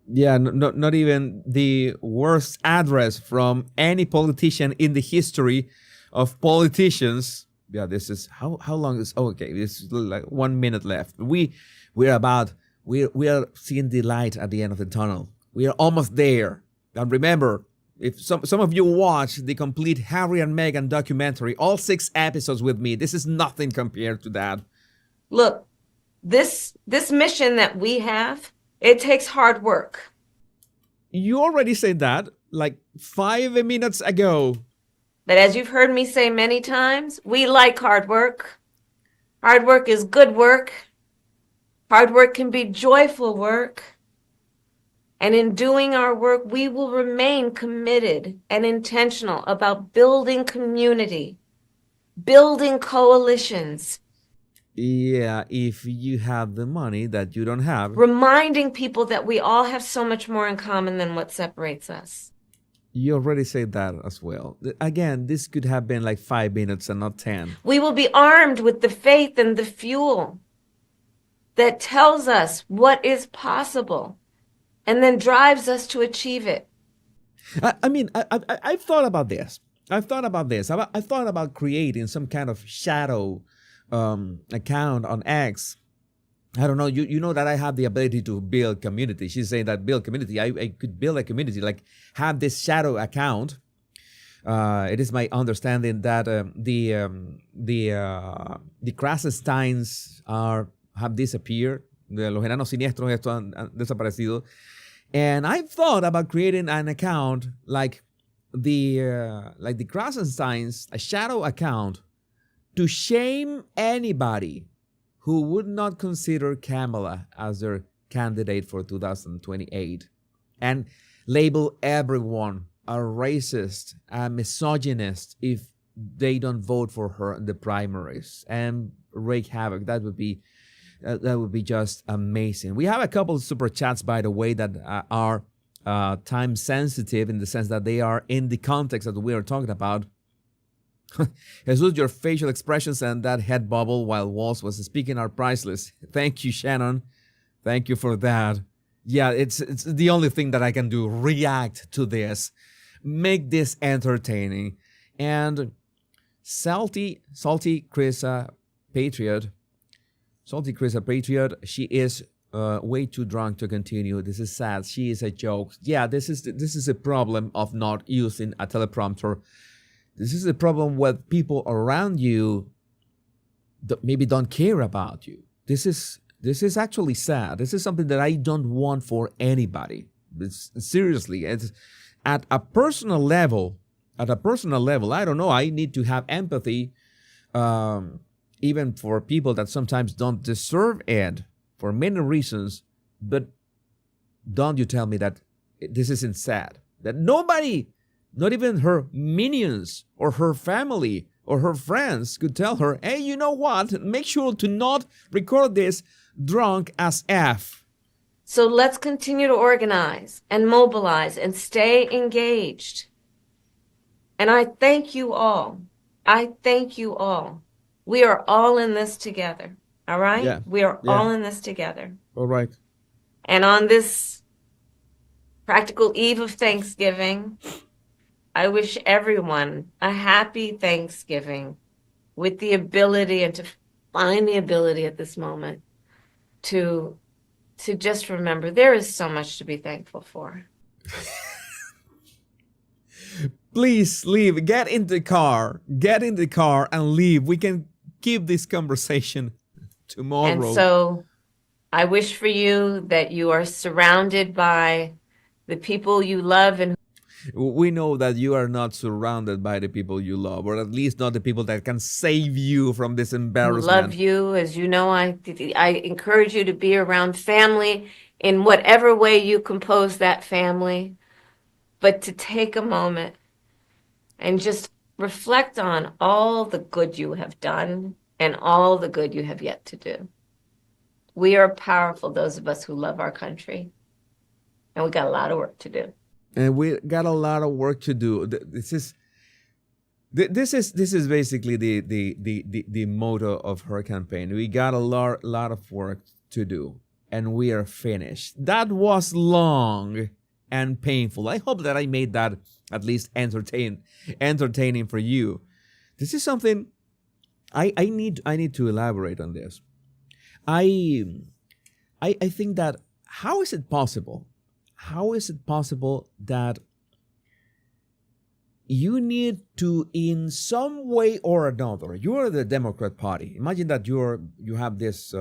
Yeah, not even the worst address from any politician in the history of politicians. Yeah, this is how long is okay. This is like 1 minute left. We are seeing the light at the end of the tunnel. We are almost there. And remember, if some of you watch the complete Harry and Meghan documentary, all 6 episodes with me, this is nothing compared to that. Look, this mission that we have, it takes hard work. You already said that like 5 minutes ago. But as you've heard me say many times, we like hard work. Hard work is good work. Hard work can be joyful work. And in doing our work, we will remain committed and intentional about building community, building coalitions. Yeah, if you have the money that you don't have. Reminding people that we all have so much more in common than what separates us. You already said that as well. Again, this could have been like 5 minutes and not 10. We will be armed with the faith and the fuel that tells us what is possible and then drives us to achieve it. I've thought about this. I've thought about creating some kind of shadow account on X. I don't know. You know that I have the ability to build community. She's saying that build community. I could build a community, like have this shadow account. It is my understanding that the Krasensteins have disappeared. Los enanos siniestros estos han desaparecido. And I've thought about creating an account like the Krasensteins, a shadow account, to shame anybody who would not consider Kamala as their candidate for 2028 and label everyone a racist, a misogynist if they don't vote for her in the primaries and wreak havoc. That would be just amazing. We have a couple of super chats, by the way, that are time sensitive in the sense that they are in the context that we are talking about. Jesus, your facial expressions and that head bubble while Walz was speaking are priceless. Thank you, Shannon. Thank you for that. Yeah, it's the only thing that I can do. React to this. Make this entertaining. And Salty Chrisa Patriot. Salty Chrisa Patriot, she is way too drunk to continue. This is sad. She is a joke. Yeah, this is a problem of not using a teleprompter. This is a problem with people around you that maybe don't care about you. This is actually sad. This is something that I don't want for anybody. Seriously, it's at a personal level. I don't know. I need to have empathy, even for people that sometimes don't deserve it for many reasons. But don't you tell me that this isn't sad. That nobody, not even her minions or her family or her friends, could tell her, hey, you know what? Make sure to not record this drunk as F. So let's continue to organize and mobilize and stay engaged. And I thank you all. We are all in this together. All right? Yeah. We are all in this together. All right. And on this practical eve of Thanksgiving, I wish everyone a happy Thanksgiving with the ability and to find the ability at this moment to just remember there is so much to be thankful for. Please leave. Get in the car and leave. We can keep this conversation tomorrow. And so I wish for you that you are surrounded by the people you love and we know that you are not surrounded by the people you love, or at least not the people that can save you from this embarrassment. love you. As you know, I encourage you to be around family in whatever way you compose that family, but to take a moment and just reflect on all the good you have done and all the good you have yet to do. We are powerful, those of us who love our country, and we got a lot of work to do. And we got a lot of work to do. This is basically the motto of her campaign. We got a lot of work to do, and we are finished. That was long and painful. I hope that I made that at least entertaining for you. This is something I need to elaborate on this. I think that how is it possible that you need to, in some way or another, you are the Democrat Party. Imagine that you have this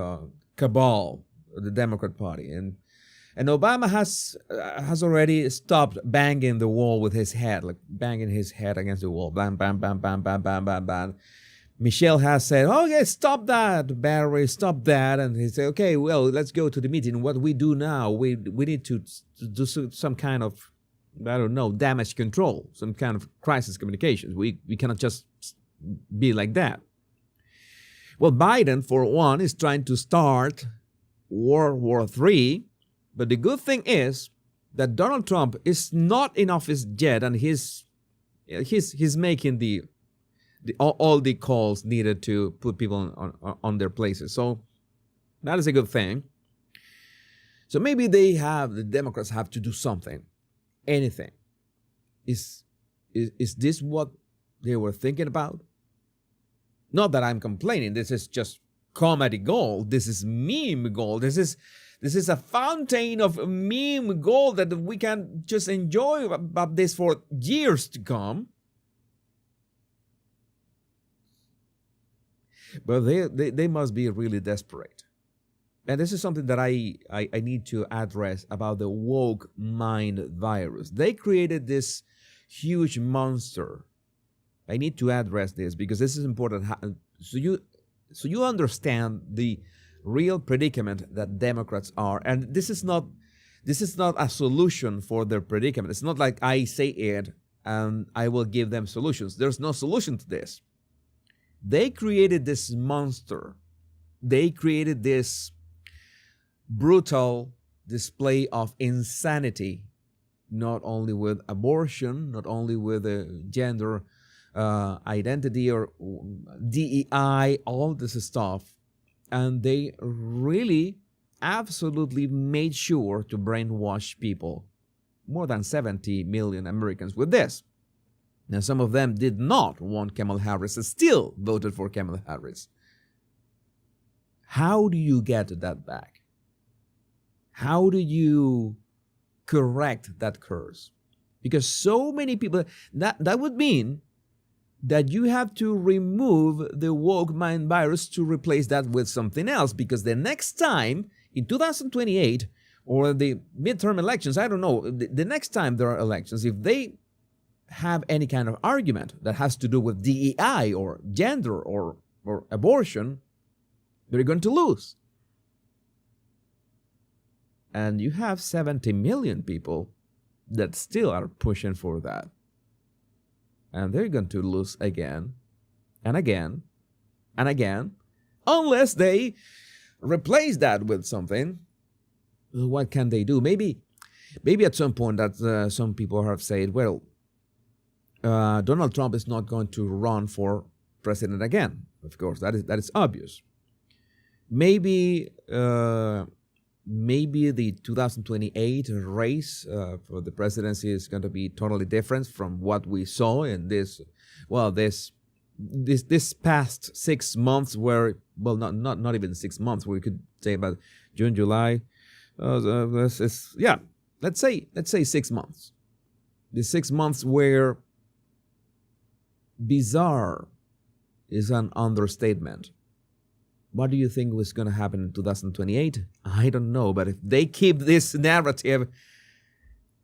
cabal, the Democrat Party, and Obama has already stopped banging the wall with his head, like banging his head against the wall, bam, bam, bam, bam, bam, bam, bam, bam. Michelle has said, okay, stop that, Barry, stop that. And he said, okay, well, let's go to the meeting. What we do now, we need to do some kind of, I don't know, damage control, some kind of crisis communications. We cannot just be like that. Well, Biden, for one, is trying to start World War III. But the good thing is that Donald Trump is not in office yet, and he's making all the calls needed to put people on their places. So that is a good thing. So maybe the Democrats have to do something, anything. Is this what they were thinking about? Not that I'm complaining. This is just comedy gold. This is meme gold. This is a fountain of meme gold that we can just enjoy about this for years to come. But they must be really desperate. And this is something that I need to address about the woke mind virus. They created this huge monster. I need to address this because this is important. So you understand the real predicament that Democrats are, and this is not a solution for their predicament. It's not like I say it and I will give them solutions. There's no solution to this. They created this monster. They created this brutal display of insanity, not only with abortion, not only with gender identity or DEI, all this stuff. And they really absolutely made sure to brainwash people, more than 70 million Americans, with this. Now, some of them did not want Kamala Harris and still voted for Kamala Harris. How do you get that back? How do you correct that curse? Because so many people, that would mean that you have to remove the woke mind virus to replace that with something else. Because the next time, in 2028, or the midterm elections, I don't know, the next time there are elections, if they have any kind of argument that has to do with DEI or gender or abortion, they're going to lose. And you have 70 million people that still are pushing for that. And they're going to lose again and again and again, unless they replace that with something. What can they do? Maybe at some point that some people have said, well, Donald Trump is not going to run for president again. Of course, that is obvious. Maybe the 2028 race for the presidency is going to be totally different from what we saw in this past 6 months, where, well, not even 6 months, we could say about June, July. Let's say 6 months. The 6 months where bizarre is an understatement. What do you think was going to happen in 2028? I don't know, but if they keep this narrative,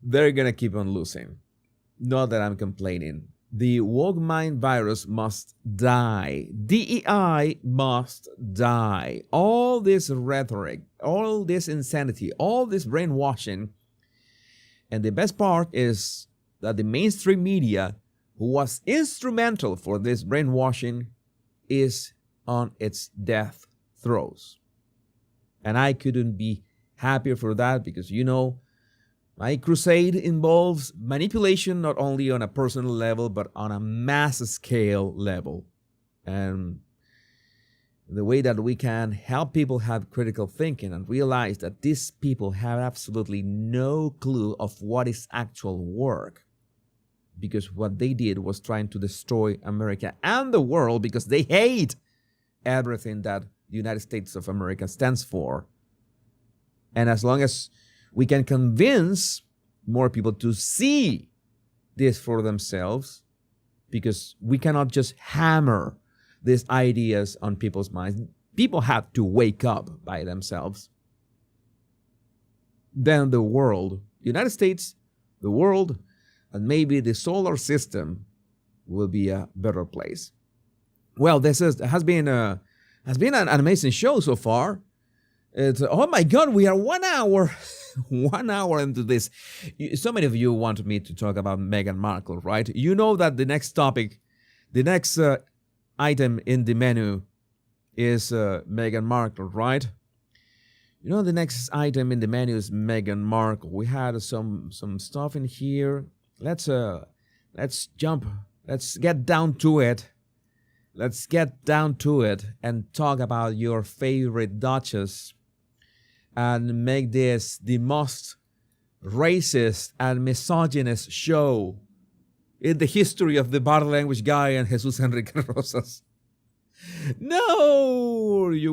they're going to keep on losing. Not that I'm complaining. The woke mind virus must die. DEI must die. All this rhetoric, all this insanity, all this brainwashing. And the best part is that the mainstream media, who was instrumental for this brainwashing, is on its death throes. And I couldn't be happier for that, because, my crusade involves manipulation not only on a personal level, but on a mass scale level. And the way that we can help people have critical thinking and realize that these people have absolutely no clue of what is actual work. Because what they did was trying to destroy America and the world, because they hate everything that the United States of America stands for. And as long as we can convince more people to see this for themselves, because we cannot just hammer these ideas on people's minds. People have to wake up by themselves. Then the world, the United States, the world, and maybe the solar system will be a better place. Well, this has been an amazing show so far. It's, oh my God, we are 1 hour, 1 hour into this. So many of you want me to talk about Meghan Markle, right? You know that the next topic, the next item in the menu is Meghan Markle, right? The next item in the menu is Meghan Markle. We had some stuff in here. Let's jump. Let's get down to it. Let's get down to it and talk about your favorite Duchess and make this the most racist and misogynist show in the history of the body language guy and Jesus Enrique Rosas. No, you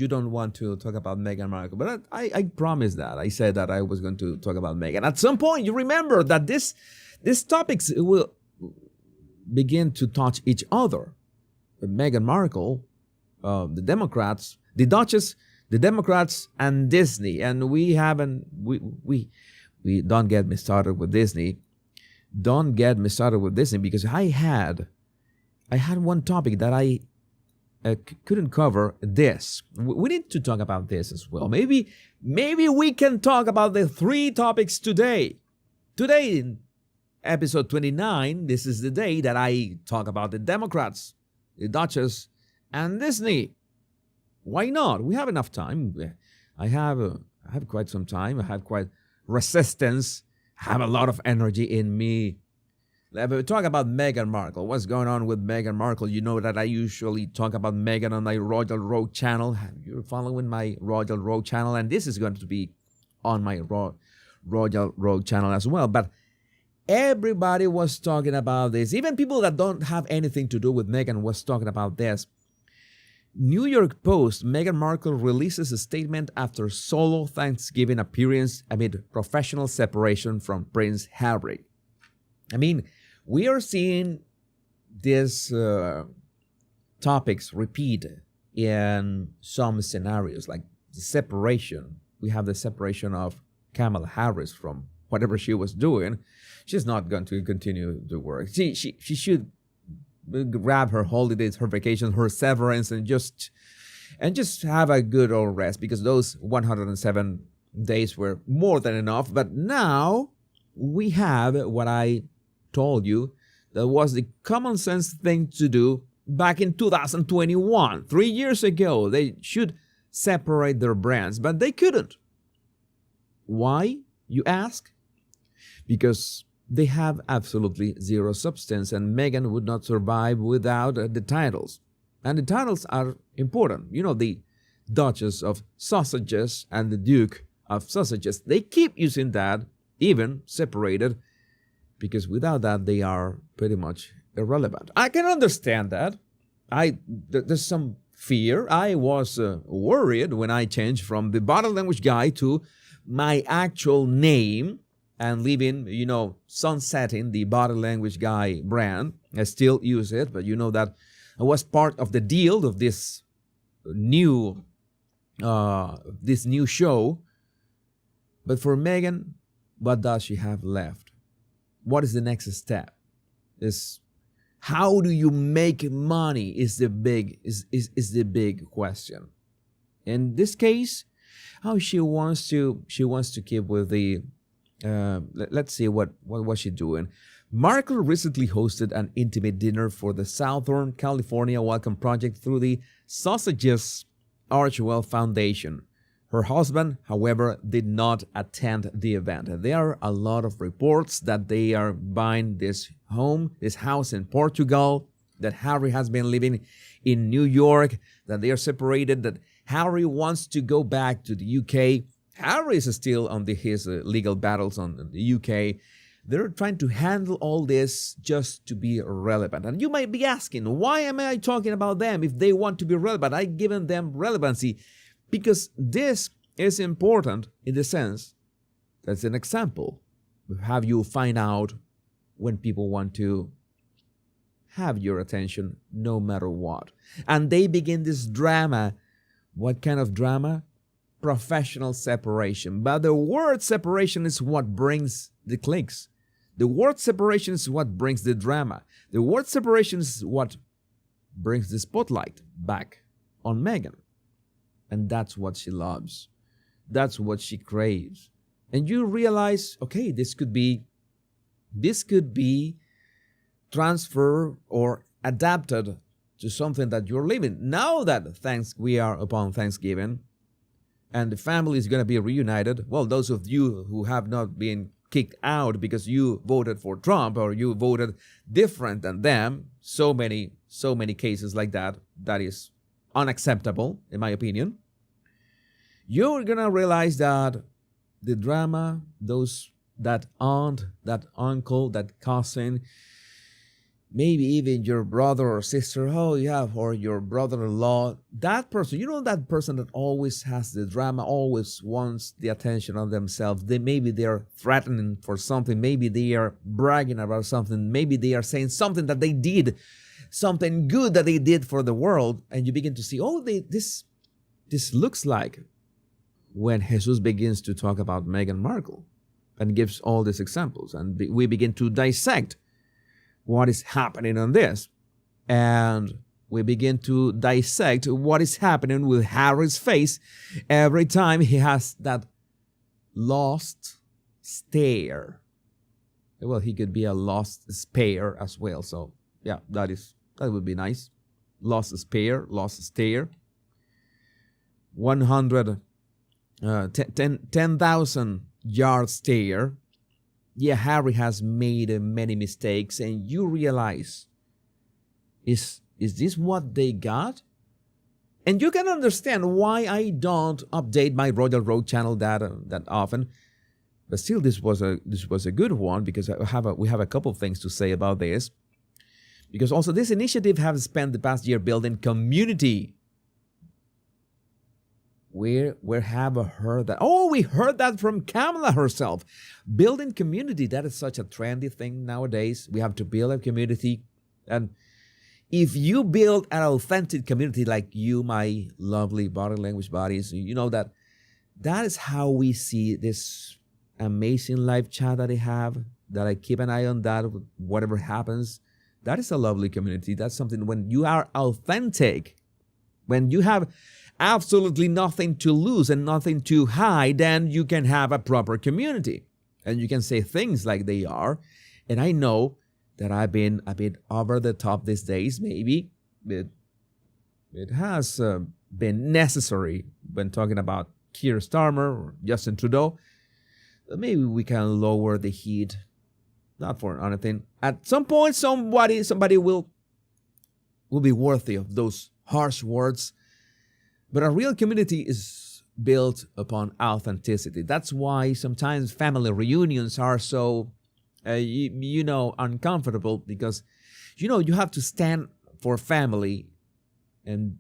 don't want to talk about Meghan Markle, but I promised that. I said that I was going to talk about Meghan. At some point, you remember that these topics will begin to touch each other. Meghan Markle, the Democrats, the Duchess, the Democrats, and Disney. And we don't get me started with Disney. Don't get me started with Disney because I had one topic that I couldn't cover. This. We need to talk about this as well. Maybe we can talk about the 3 topics today. Today, in episode 29, this is the day that I talk about the Democrats, the Duchess, and Disney. Why not? We have enough time. I have quite some time. I have quite resistance. I have a lot of energy in me. Let's talk about Meghan Markle. What's going on with Meghan Markle? You know that I usually talk about Meghan on my Royal Road channel. You're following my Royal Road channel, and this is going to be on my Royal Road channel as well. But everybody was talking about this. Even people that don't have anything to do with Meghan was talking about this. New York Post, Meghan Markle releases a statement after solo Thanksgiving appearance amid professional separation from Prince Harry. I mean, we are seeing these topics repeat in some scenarios, like the separation. We have the separation of Kamala Harris from whatever she was doing. She's not going to continue to work. She should grab her holidays, her vacations, her severance, and just have a good old rest, because those 107 days were more than enough. But now we have what I told you that was the common sense thing to do back in 2021. 3 years ago, they should separate their brands, but they couldn't. Why, you ask? Because they have absolutely zero substance, and Meghan would not survive without the titles. And the titles are important. The Duchess of Sausages and the Duke of Sausages. They keep using that, even separated, because without that, they are pretty much irrelevant. I can understand that. There's some fear. I was worried when I changed from the body language guy to my actual name, and leaving, sunsetting the body language guy brand. I still use it, but that I was part of the deal of this new show. But for Meghan, what does she have left? What is the next step? Is how do you make money is the big question. In this case, how she wants to keep with the let's see what was she doing. Markle recently hosted an intimate dinner for the Southern California Welcome Project through the Sausages Archwell Foundation. Her husband, however, did not attend the event. There are a lot of reports that they are buying this house in Portugal, that Harry has been living in New York, that they are separated, that Harry wants to go back to the UK. Harry is still on his legal battles on the UK. They're trying to handle all this just to be relevant. And you might be asking, why am I talking about them if they want to be relevant? I've given them relevancy because this is important in the sense that's an example of how you find out when people want to have your attention no matter what. And they begin this drama. What kind of drama? Professional separation. But the word separation is what brings the clicks. The word separation is what brings the drama. The word separation is what brings the spotlight back on Meghan. And that's what she loves. That's what she craves. And you realize, okay, this could be transferred or adapted to something that you're living. Now that we are upon Thanksgiving and the family is going to be reunited, well, those of you who have not been kicked out because you voted for Trump or you voted different than them, so many cases like that, that is unacceptable, in my opinion. You're going to realize that the drama, that aunt, that uncle, that cousin, maybe even your brother or sister, or your brother-in-law, that person, that person that always has the drama, always wants the attention on themselves. Maybe they're threatening for something, maybe they are bragging about something, maybe they are saying something that they did, something good that they did for the world, and you begin to see, this looks like when Jesus begins to talk about Meghan Markle and gives all these examples, and we begin to dissect what is happening on this. And we begin to dissect what is happening with Harry's face every time he has that lost stare. Well, he could be a lost spare as well. So yeah, that would be nice. Lost spare, lost stare. 10,000 yard stare. Yeah, Harry has made many mistakes, and you realize, is this what they got? And you can understand why I don't update my Royal Road channel that often. But still, this was a good one, because we have a couple of things to say about this. Because also this initiative has spent the past year building community. Where have I heard that? Oh, we heard that from Kamala herself. Building community, that is such a trendy thing nowadays. We have to build a community. And if you build an authentic community like you, my lovely body language buddies, you know that is how we see this amazing live chat that I have, that I keep an eye on that, whatever happens. That is a lovely community. That's something when you are authentic, when you have absolutely nothing to lose and nothing to hide, then you can have a proper community. And you can say things like they are. And I know that I've been a bit over the top these days, maybe. It has been necessary when talking about Keir Starmer or Justin Trudeau. Maybe we can lower the heat. Not for anything. At some point, somebody will be worthy of those harsh words. But a real community is built upon authenticity. That's why sometimes family reunions are so, uncomfortable, because, you have to stand for family. And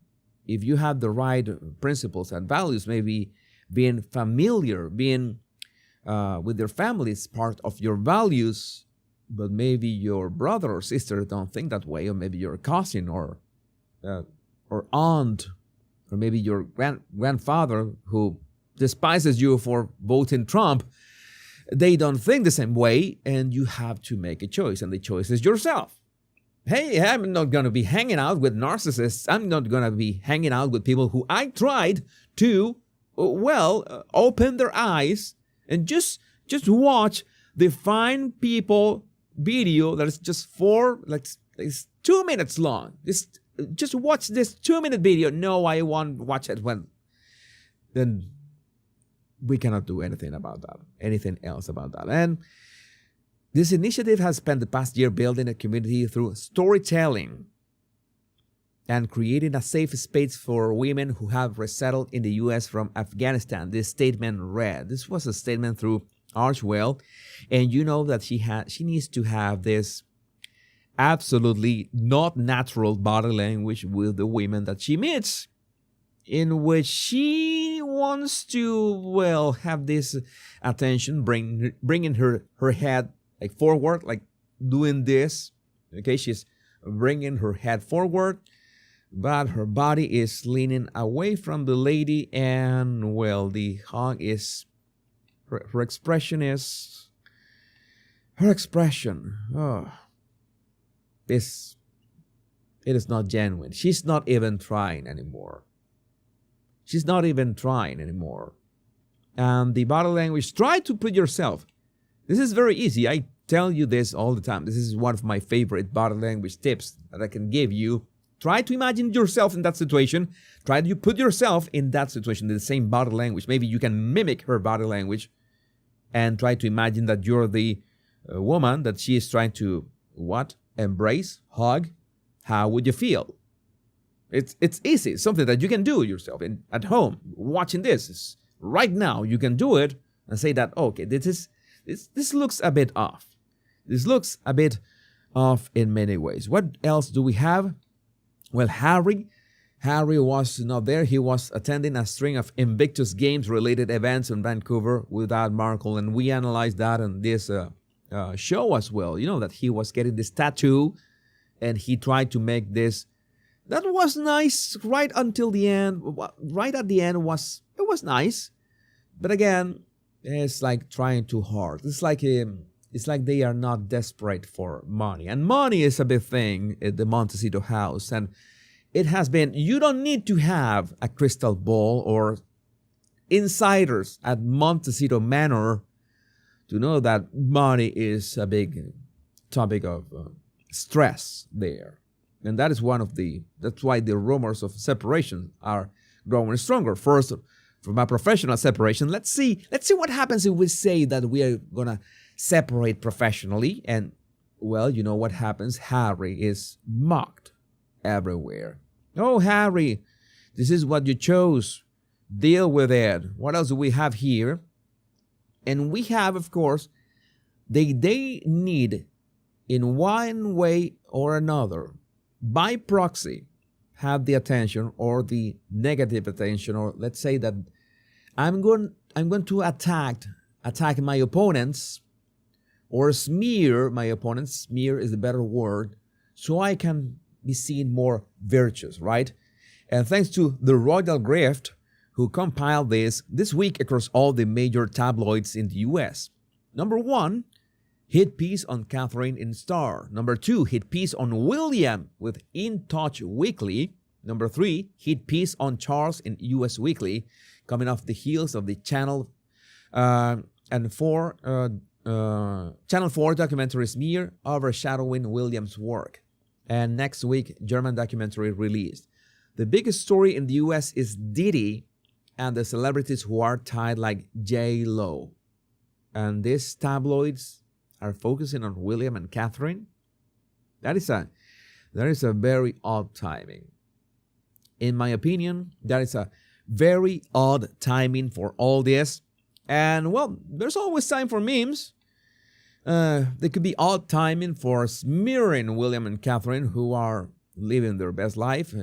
if you have the right principles and values, maybe being familiar, being with your family is part of your values, but maybe your brother or sister don't think that way, or maybe your cousin or aunt, or maybe your grandfather who despises you for voting Trump, they don't think the same way, and you have to make a choice, and the choice is yourself. Hey, I'm not going to be hanging out with narcissists. I'm not going to be hanging out with people who I tried to, open their eyes and just watch the fine people video that is just it's 2 minutes long. Just watch this 2-minute video. No, I won't watch it. Then we cannot do anything else about that. And this initiative has spent the past year building a community through storytelling and creating a safe space for women who have resettled in the U.S. from Afghanistan. This statement read. This was a statement through Archwell, and you know that she needs to have this absolutely not natural body language with the women that she meets, in which she wants to, have this attention, bringing her head forward, doing this. Okay, she's bringing her head forward, but her body is leaning away from the lady, and the hug is, her expression. It is not genuine. She's not even trying anymore. And the body language, try to put yourself. This is very easy. I tell you this all the time. This is one of my favorite body language tips that I can give you Try to imagine yourself in that situation. Try to put yourself in that situation, in the same body language. Maybe you can mimic her body language and try to imagine that you're the woman that she is trying to, what? Embrace, hug. How would you feel? It's easy, something that you can do yourself at home, watching this. Right now, you can do it and say that, okay, this looks a bit off. This looks a bit off in many ways. What else do we have? Well, Harry was not there. He was attending a string of Invictus Games-related events in Vancouver without Markle, and we analyzed that on this show as well. You know that he was getting this tattoo, and he tried to make this. That was nice right until the end. Right at the end was nice, but again, it's like trying too hard. It's like they are not desperate for money. And money is a big thing at the Montecito house. And it has been, you don't need to have a crystal ball or insiders at Montecito Manor to know that money is a big topic of stress there. And that is that's why the rumors of separation are growing stronger. First, from a professional separation, let's see what happens if we say that we are going to separate professionally, and well, you know what happens. Harry is mocked everywhere. Oh, Harry, this is what you chose. Deal with it. What else do we have here? And we have, of course, they need, in one way or another, by proxy, have the attention or the negative attention, or let's say that I'm going to attack my opponents, or smear my opponents. Smear is a better word, so I can be seen more virtuous, right? And thanks to the Royal Grift, who compiled this week across all the major tabloids in the U.S. Number 1, hit piece on Catherine in Star. Number 2, hit piece on William with In Touch Weekly. Number 3, hit piece on Charles in U.S. Weekly, coming off the heels of the Channel 4 documentary Smear overshadowing William's work. And next week, German documentary released. The biggest story in the U.S. is Diddy and the celebrities who are tied like J-Lo. And these tabloids are focusing on William and Catherine. That is a very odd timing. In my opinion, that is a very odd timing for all this. And well, there's always time for memes. There could be odd timing for smearing William and Catherine, who are living their best life.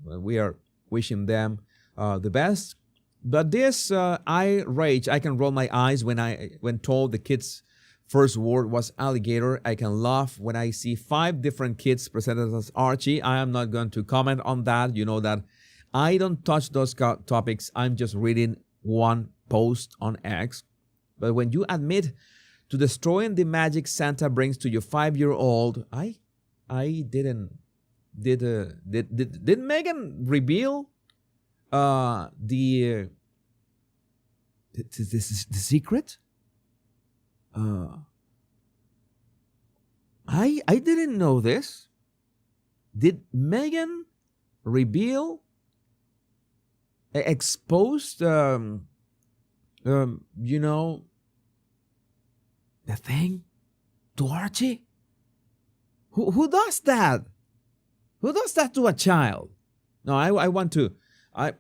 We are wishing them the best. But this, I rage. I can roll my eyes when told the kids' first word was alligator. I can laugh when I see 5 different kids presented as Archie. I am not going to comment on that. You know that I don't touch those topics. I'm just reading one post on X. But when you admit to destroying the magic Santa brings to your 5-year-old, did Meghan reveal the secret? I didn't know this. Did Meghan reveal, exposed, the thing to Archie? Who does that? Who does that to a child? No, I want to.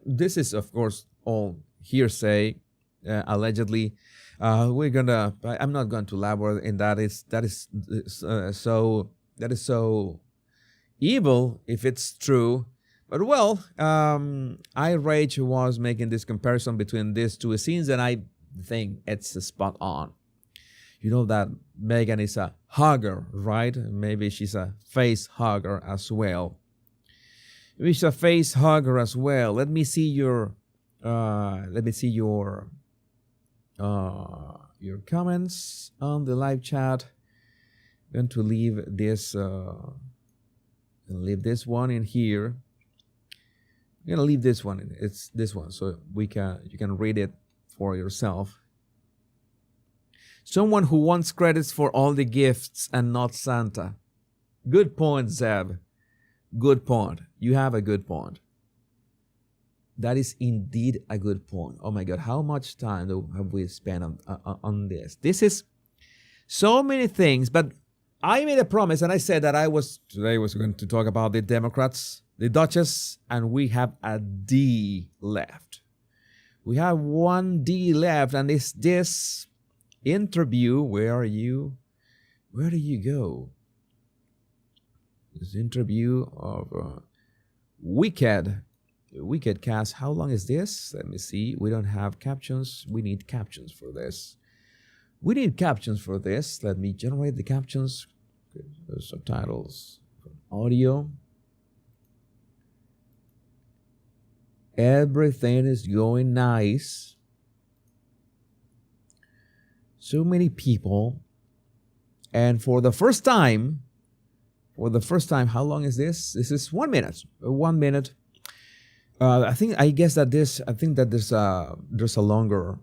This is, of course, all hearsay, allegedly. I'm not going to elaborate in that. That is so evil if it's true. But well, iRage was making this comparison between these two scenes, and I think it's spot on. You know that Meghan is a hugger, right? Maybe she's a face hugger as well. Maybe she's a face hugger as well. Let me see your comments on the live chat. I'm going to leave this one in here. I'm going to leave this one. It's this one, so you can read it for yourself. Someone who wants credits for all the gifts and not Santa. Good point, Zeb. Good point. You have a good point. That is indeed a good point. Oh my God, how much time have we spent on this? This is so many things, but I made a promise and I said that today was going to talk about the Democrats, the Duchess, and we have a D left. We have one D left, and it's this interview. Where are you? Where do you go? This interview of Wicked cast. How long is this? Let me see. We don't have captions. We need captions for this. Let me generate the captions. Subtitles. Audio. Everything is going nice. So many people. And for the first time, how long is this? This is 1 minute. 1 minute. I think that there's a longer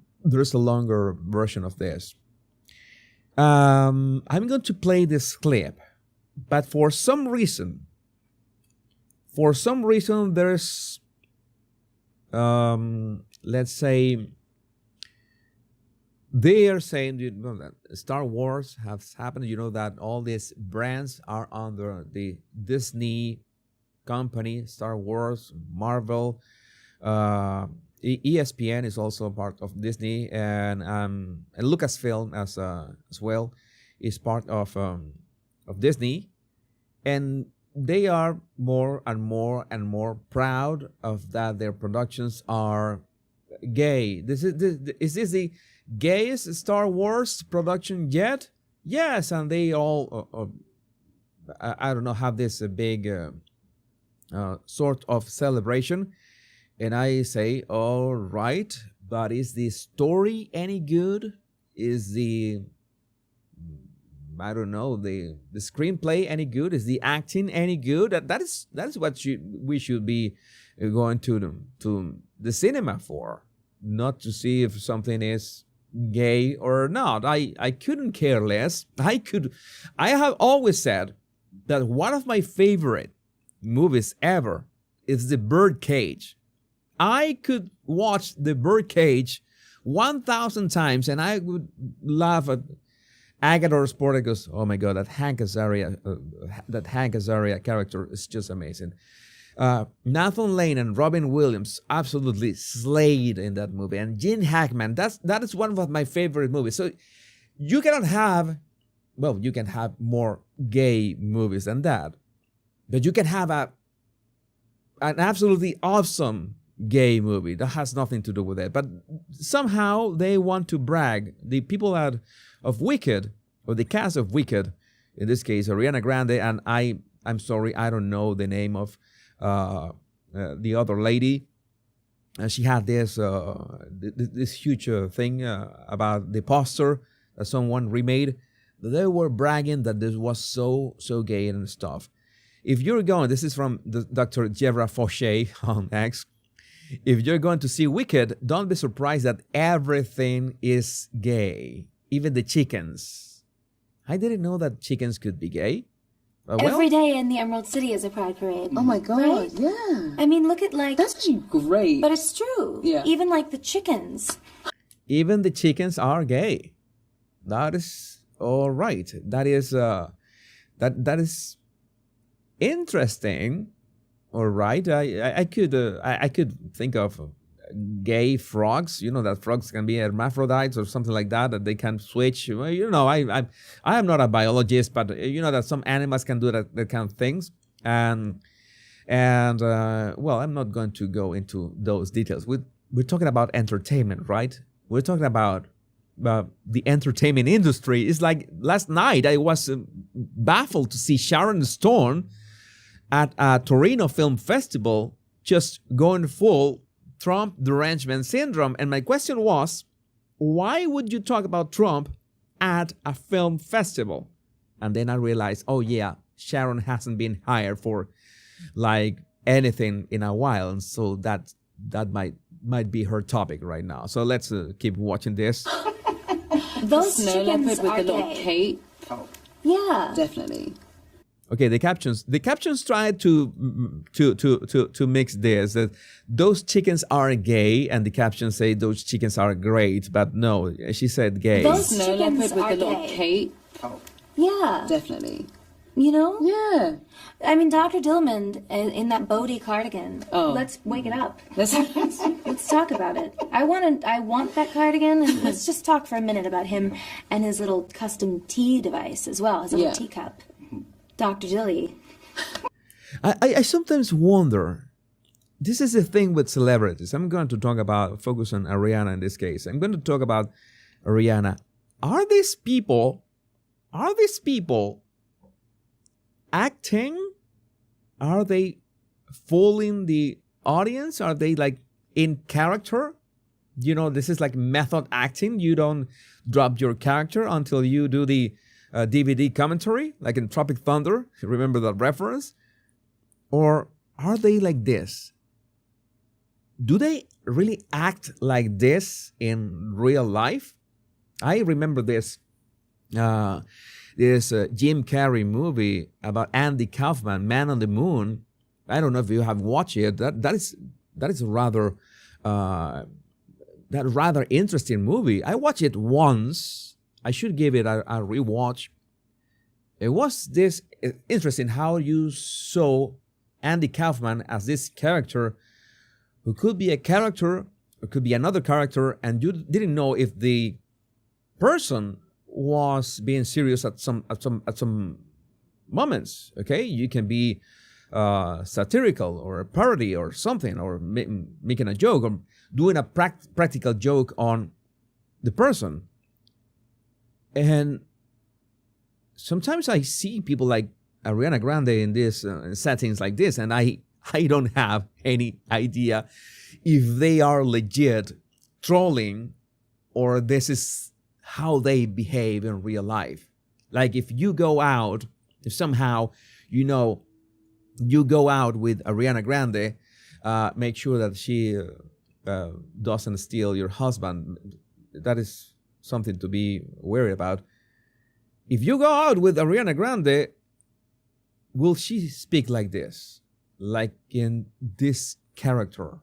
version of this. I'm going to play this clip, but for some reason there's let's say they are saying, you know, that Star Wars has happened. You know that all these brands are under the Disney company, Star Wars, Marvel, ESPN is also part of Disney, and Lucasfilm as well is part of Disney, and they are more and more proud of that their productions are gay. Is this the gayest Star Wars production yet? Yes, and they all I don't know, have this big sort of celebration, and I say, all right, but is the story any good? Is the the screenplay any good? Is the acting any good? That is what we should be going to the cinema for, not to see if something is gay or not. I couldn't care less. I have always said that one of my favorite movies ever is The Birdcage. I could watch The Birdcage 1,000 times and I would laugh at Agador Sporticus. Oh my God, that Hank Azaria character is just amazing. Nathan Lane and Robin Williams absolutely slayed in that movie, and Gene Hackman. That is one of my favorite movies. So you cannot have, well, you can have more gay movies than that, but you can have an absolutely awesome gay movie that has nothing to do with it. But somehow they want to brag. The people of Wicked, or the cast of Wicked, in this case Ariana Grande, and I'm sorry, I don't know the name of the other lady. She had this huge thing about the poster that someone remade. They were bragging that this was so gay and stuff. If you're going, this is from Dr. Jevra Fauché on X. If you're going to see Wicked, don't be surprised that everything is gay, even the chickens. I didn't know that chickens could be gay. Every day in the Emerald City is a pride parade. Oh my God, right? Yeah. I mean, look at That's actually great. But it's true. Yeah. Even the chickens. Even the chickens are gay. That is all right. That is that is interesting. All right. I could think of gay frogs. You know that frogs can be hermaphrodites or something like that they can switch. You know, I am not a biologist, but you know that some animals can do that kind of things. And well, I'm not going to go into those details. We're talking about entertainment, right? We're talking about the entertainment industry. It's like last night I was baffled to see Sharon Stone at a Torino Film Festival just going full Trump derangement syndrome. And my question was, why would you talk about Trump at a film festival? And then I realized, oh yeah, Sharon hasn't been hired for like anything in a while. And so that might be her topic right now. So let's keep watching this. Those Snow chickens leopard with are the little gay. cape. Oh, Yeah. definitely. Okay, the captions try to mix this, that those chickens are gay, and the captions say those chickens are great, but no, she said gay. Those Snow chickens leopard with are the little gay. cape. Oh, Yeah. definitely. You know? Yeah. I mean, Dr. Dillman in that Bodhi cardigan. Oh. Let's wake it up. That's Let's talk about it. I want that cardigan, and let's just talk for a minute about him and his little custom tea device as well, his little Yeah. teacup. Dr. Dilly. I sometimes wonder, this is the thing with celebrities. I'm going to focus on Ariana in this case. I'm going to talk about Ariana. Are these people acting? Are they fooling the audience? Are they like in character? You know, this is like method acting. You don't drop your character until you do the DVD commentary, like in Tropic Thunder. Remember that reference? Or are they like this? Do they really act like this in real life? I remember this Jim Carrey movie about Andy Kaufman, Man on the Moon. I don't know if you have watched it. That is rather interesting movie. I watched it once. I should give it a rewatch. It was this interesting how you saw Andy Kaufman as this character who could be a character, or could be another character, and you didn't know if the person was being serious at some moments. Okay, you can be satirical or a parody or something, or making a joke or doing a practical joke on the person. And sometimes I see people like Ariana Grande in this settings like this, and I don't have any idea if they are legit trolling or this is how they behave in real life. Like if you go out, if somehow you go out with Ariana Grande, make sure that she doesn't steal your husband. That is something to be worried about. If you go out with Ariana Grande, will she speak like this? Like in this character?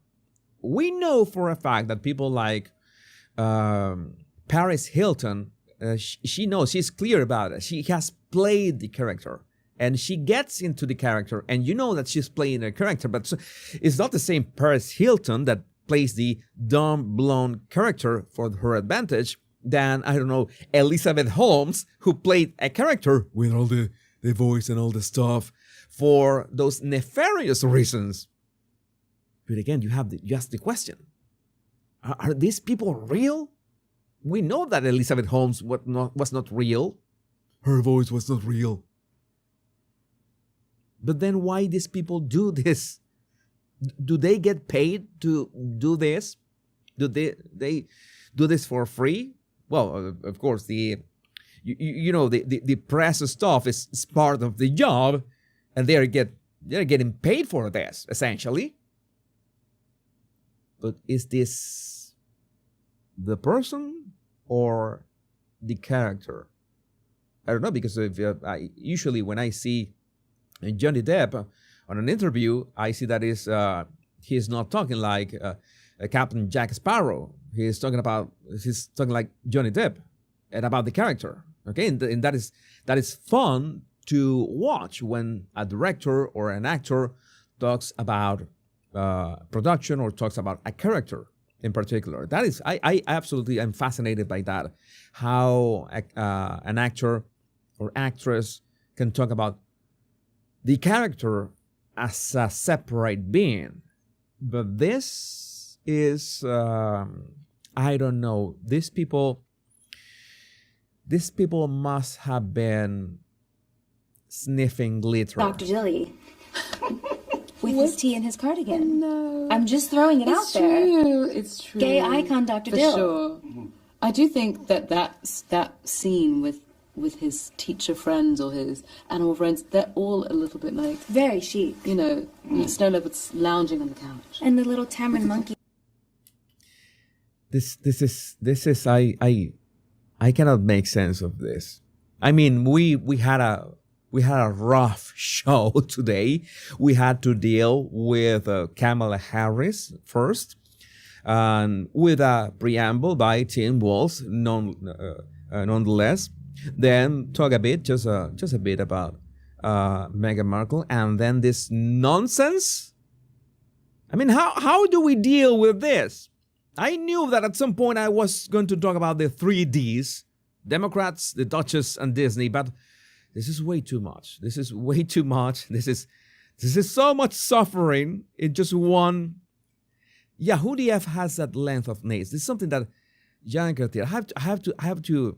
We know for a fact that people like Paris Hilton, she knows, she's clear about it. She has played the character and she gets into the character, and you know that she's playing a character, but it's not the same Paris Hilton that plays the dumb blonde character for her advantage than, I don't know, Elizabeth Holmes, who played a character with all the voice and all the stuff for those nefarious reasons. But again, you have just the question. Are these people real? We know that Elizabeth Holmes was not real. Her voice was not real. But then why these people do this? Do they get paid to do this? Do they do this for free? Well, of course, the press stuff is part of the job, and they're getting paid for this, essentially. But is this the person or the character? I don't know, because usually when I see Johnny Depp on an interview, I see that he's not talking like Captain Jack Sparrow. He's talking like Johnny Depp and about the character. Okay, and that is fun to watch when a director or an actor talks about production or talks about a character in particular. That is, I absolutely am fascinated by that. How an actor or actress can talk about the character as a separate being. But this is, I don't know. These people must have been sniffing glitter. Dr. Dilly. With his tea and his cardigan. No. I'm just throwing it out there. It's true. Gay icon Dr. For Dill. sure. I do think that scene with his teacher friends or his animal friends, they're all a little bit like, Very chic. Snow leopards lounging on the couch. And the little Tamarin monkey. This is I cannot make sense of this. I mean, we had We had a rough show today. We had to deal with Kamala Harris first, and with a preamble by Tim Walz, nonetheless. Then talk a bit, just a bit about Meghan Markle, and then this nonsense. I mean, how do we deal with this? I knew that at some point I was going to talk about the 3Ds, Democrats, the Duchess, and Disney, but this is way too much. This is way too much. This is so much suffering in just one. Yeah, who do you has that length of nails? This is something that Jan Cartier. I have to.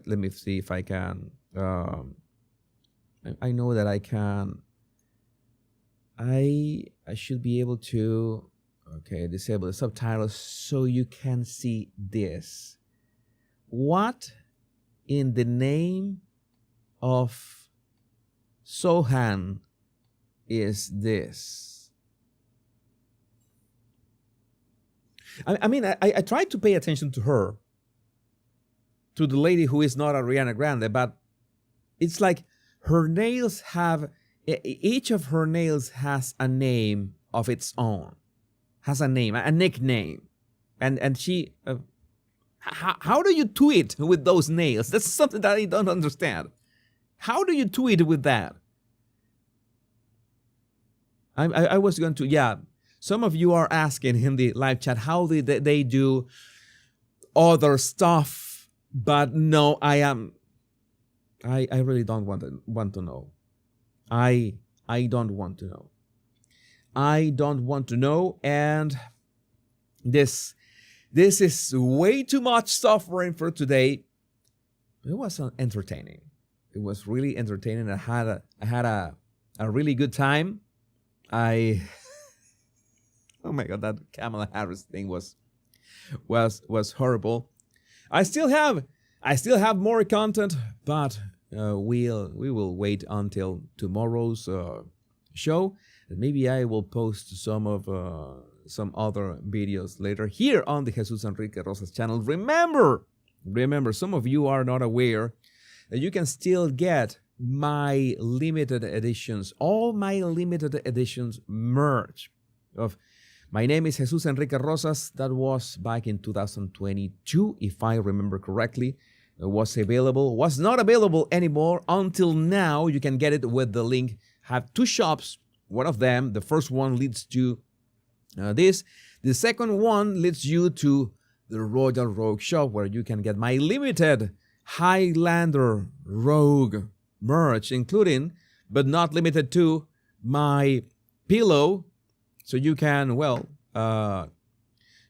Let me see if I can. I know that I can. I should be able to. Okay, disable the subtitles so you can see this. What in the name of Sohan is this? I mean, I tried to pay attention to her, to the lady who is not Ariana Grande, but it's like her nails have, each of her nails has a name of its own, has a name, a nickname. And she, how do you tweet with those nails? That's something that I don't understand. How do you tweet with that? I was going to, yeah. Some of you are asking in the live chat, how did they do other stuff? But no, I really don't want to know. I don't want to know. I don't want to know. And this is way too much suffering for today. It was entertaining. It was really entertaining. I had a really good time. Oh my God, that Kamala Harris thing was horrible. I still have more content, but we will wait until tomorrow's show. And maybe I will post some other videos later here on the Jesus Enrique Rosas channel. Remember, some of you are not aware that you can still get my limited editions, all my limited editions merch of My Name is Jesus Enrique Rosas. That was back in 2022, if I remember correctly. It was available, was not available anymore until now. You can get it with the link. Have two shops. One of them, the first one leads to this. The second one leads you to the Royal Rogue shop, where you can get my limited Highlander Rogue merch, including, but not limited to, my pillow. So you can, well,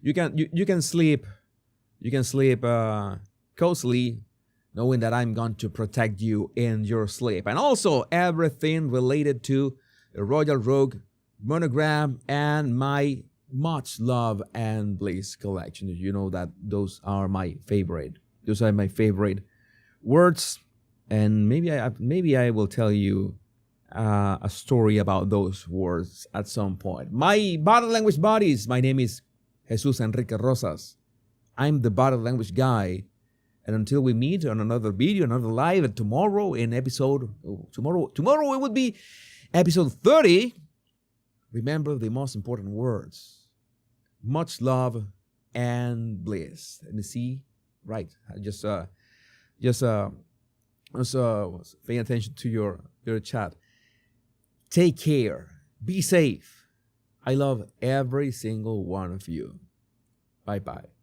you can sleep cozily, knowing that I'm going to protect you in your sleep. And also everything related to the Royal Rogue monogram and my Much Love and Bliss collection. You know that those are my favorite. Those are my favorite words. And maybe I will tell you a story about those words at some point. My body language buddies, my name is Jesus Enrique Rosas. I'm the body language guy. And until we meet on another video, another live tomorrow in episode, tomorrow it would be episode 30. Remember the most important words: much love and bliss. Let me see. Right. I just paying attention to your chat. Take care. Be safe. I love every single one of you. Bye-bye.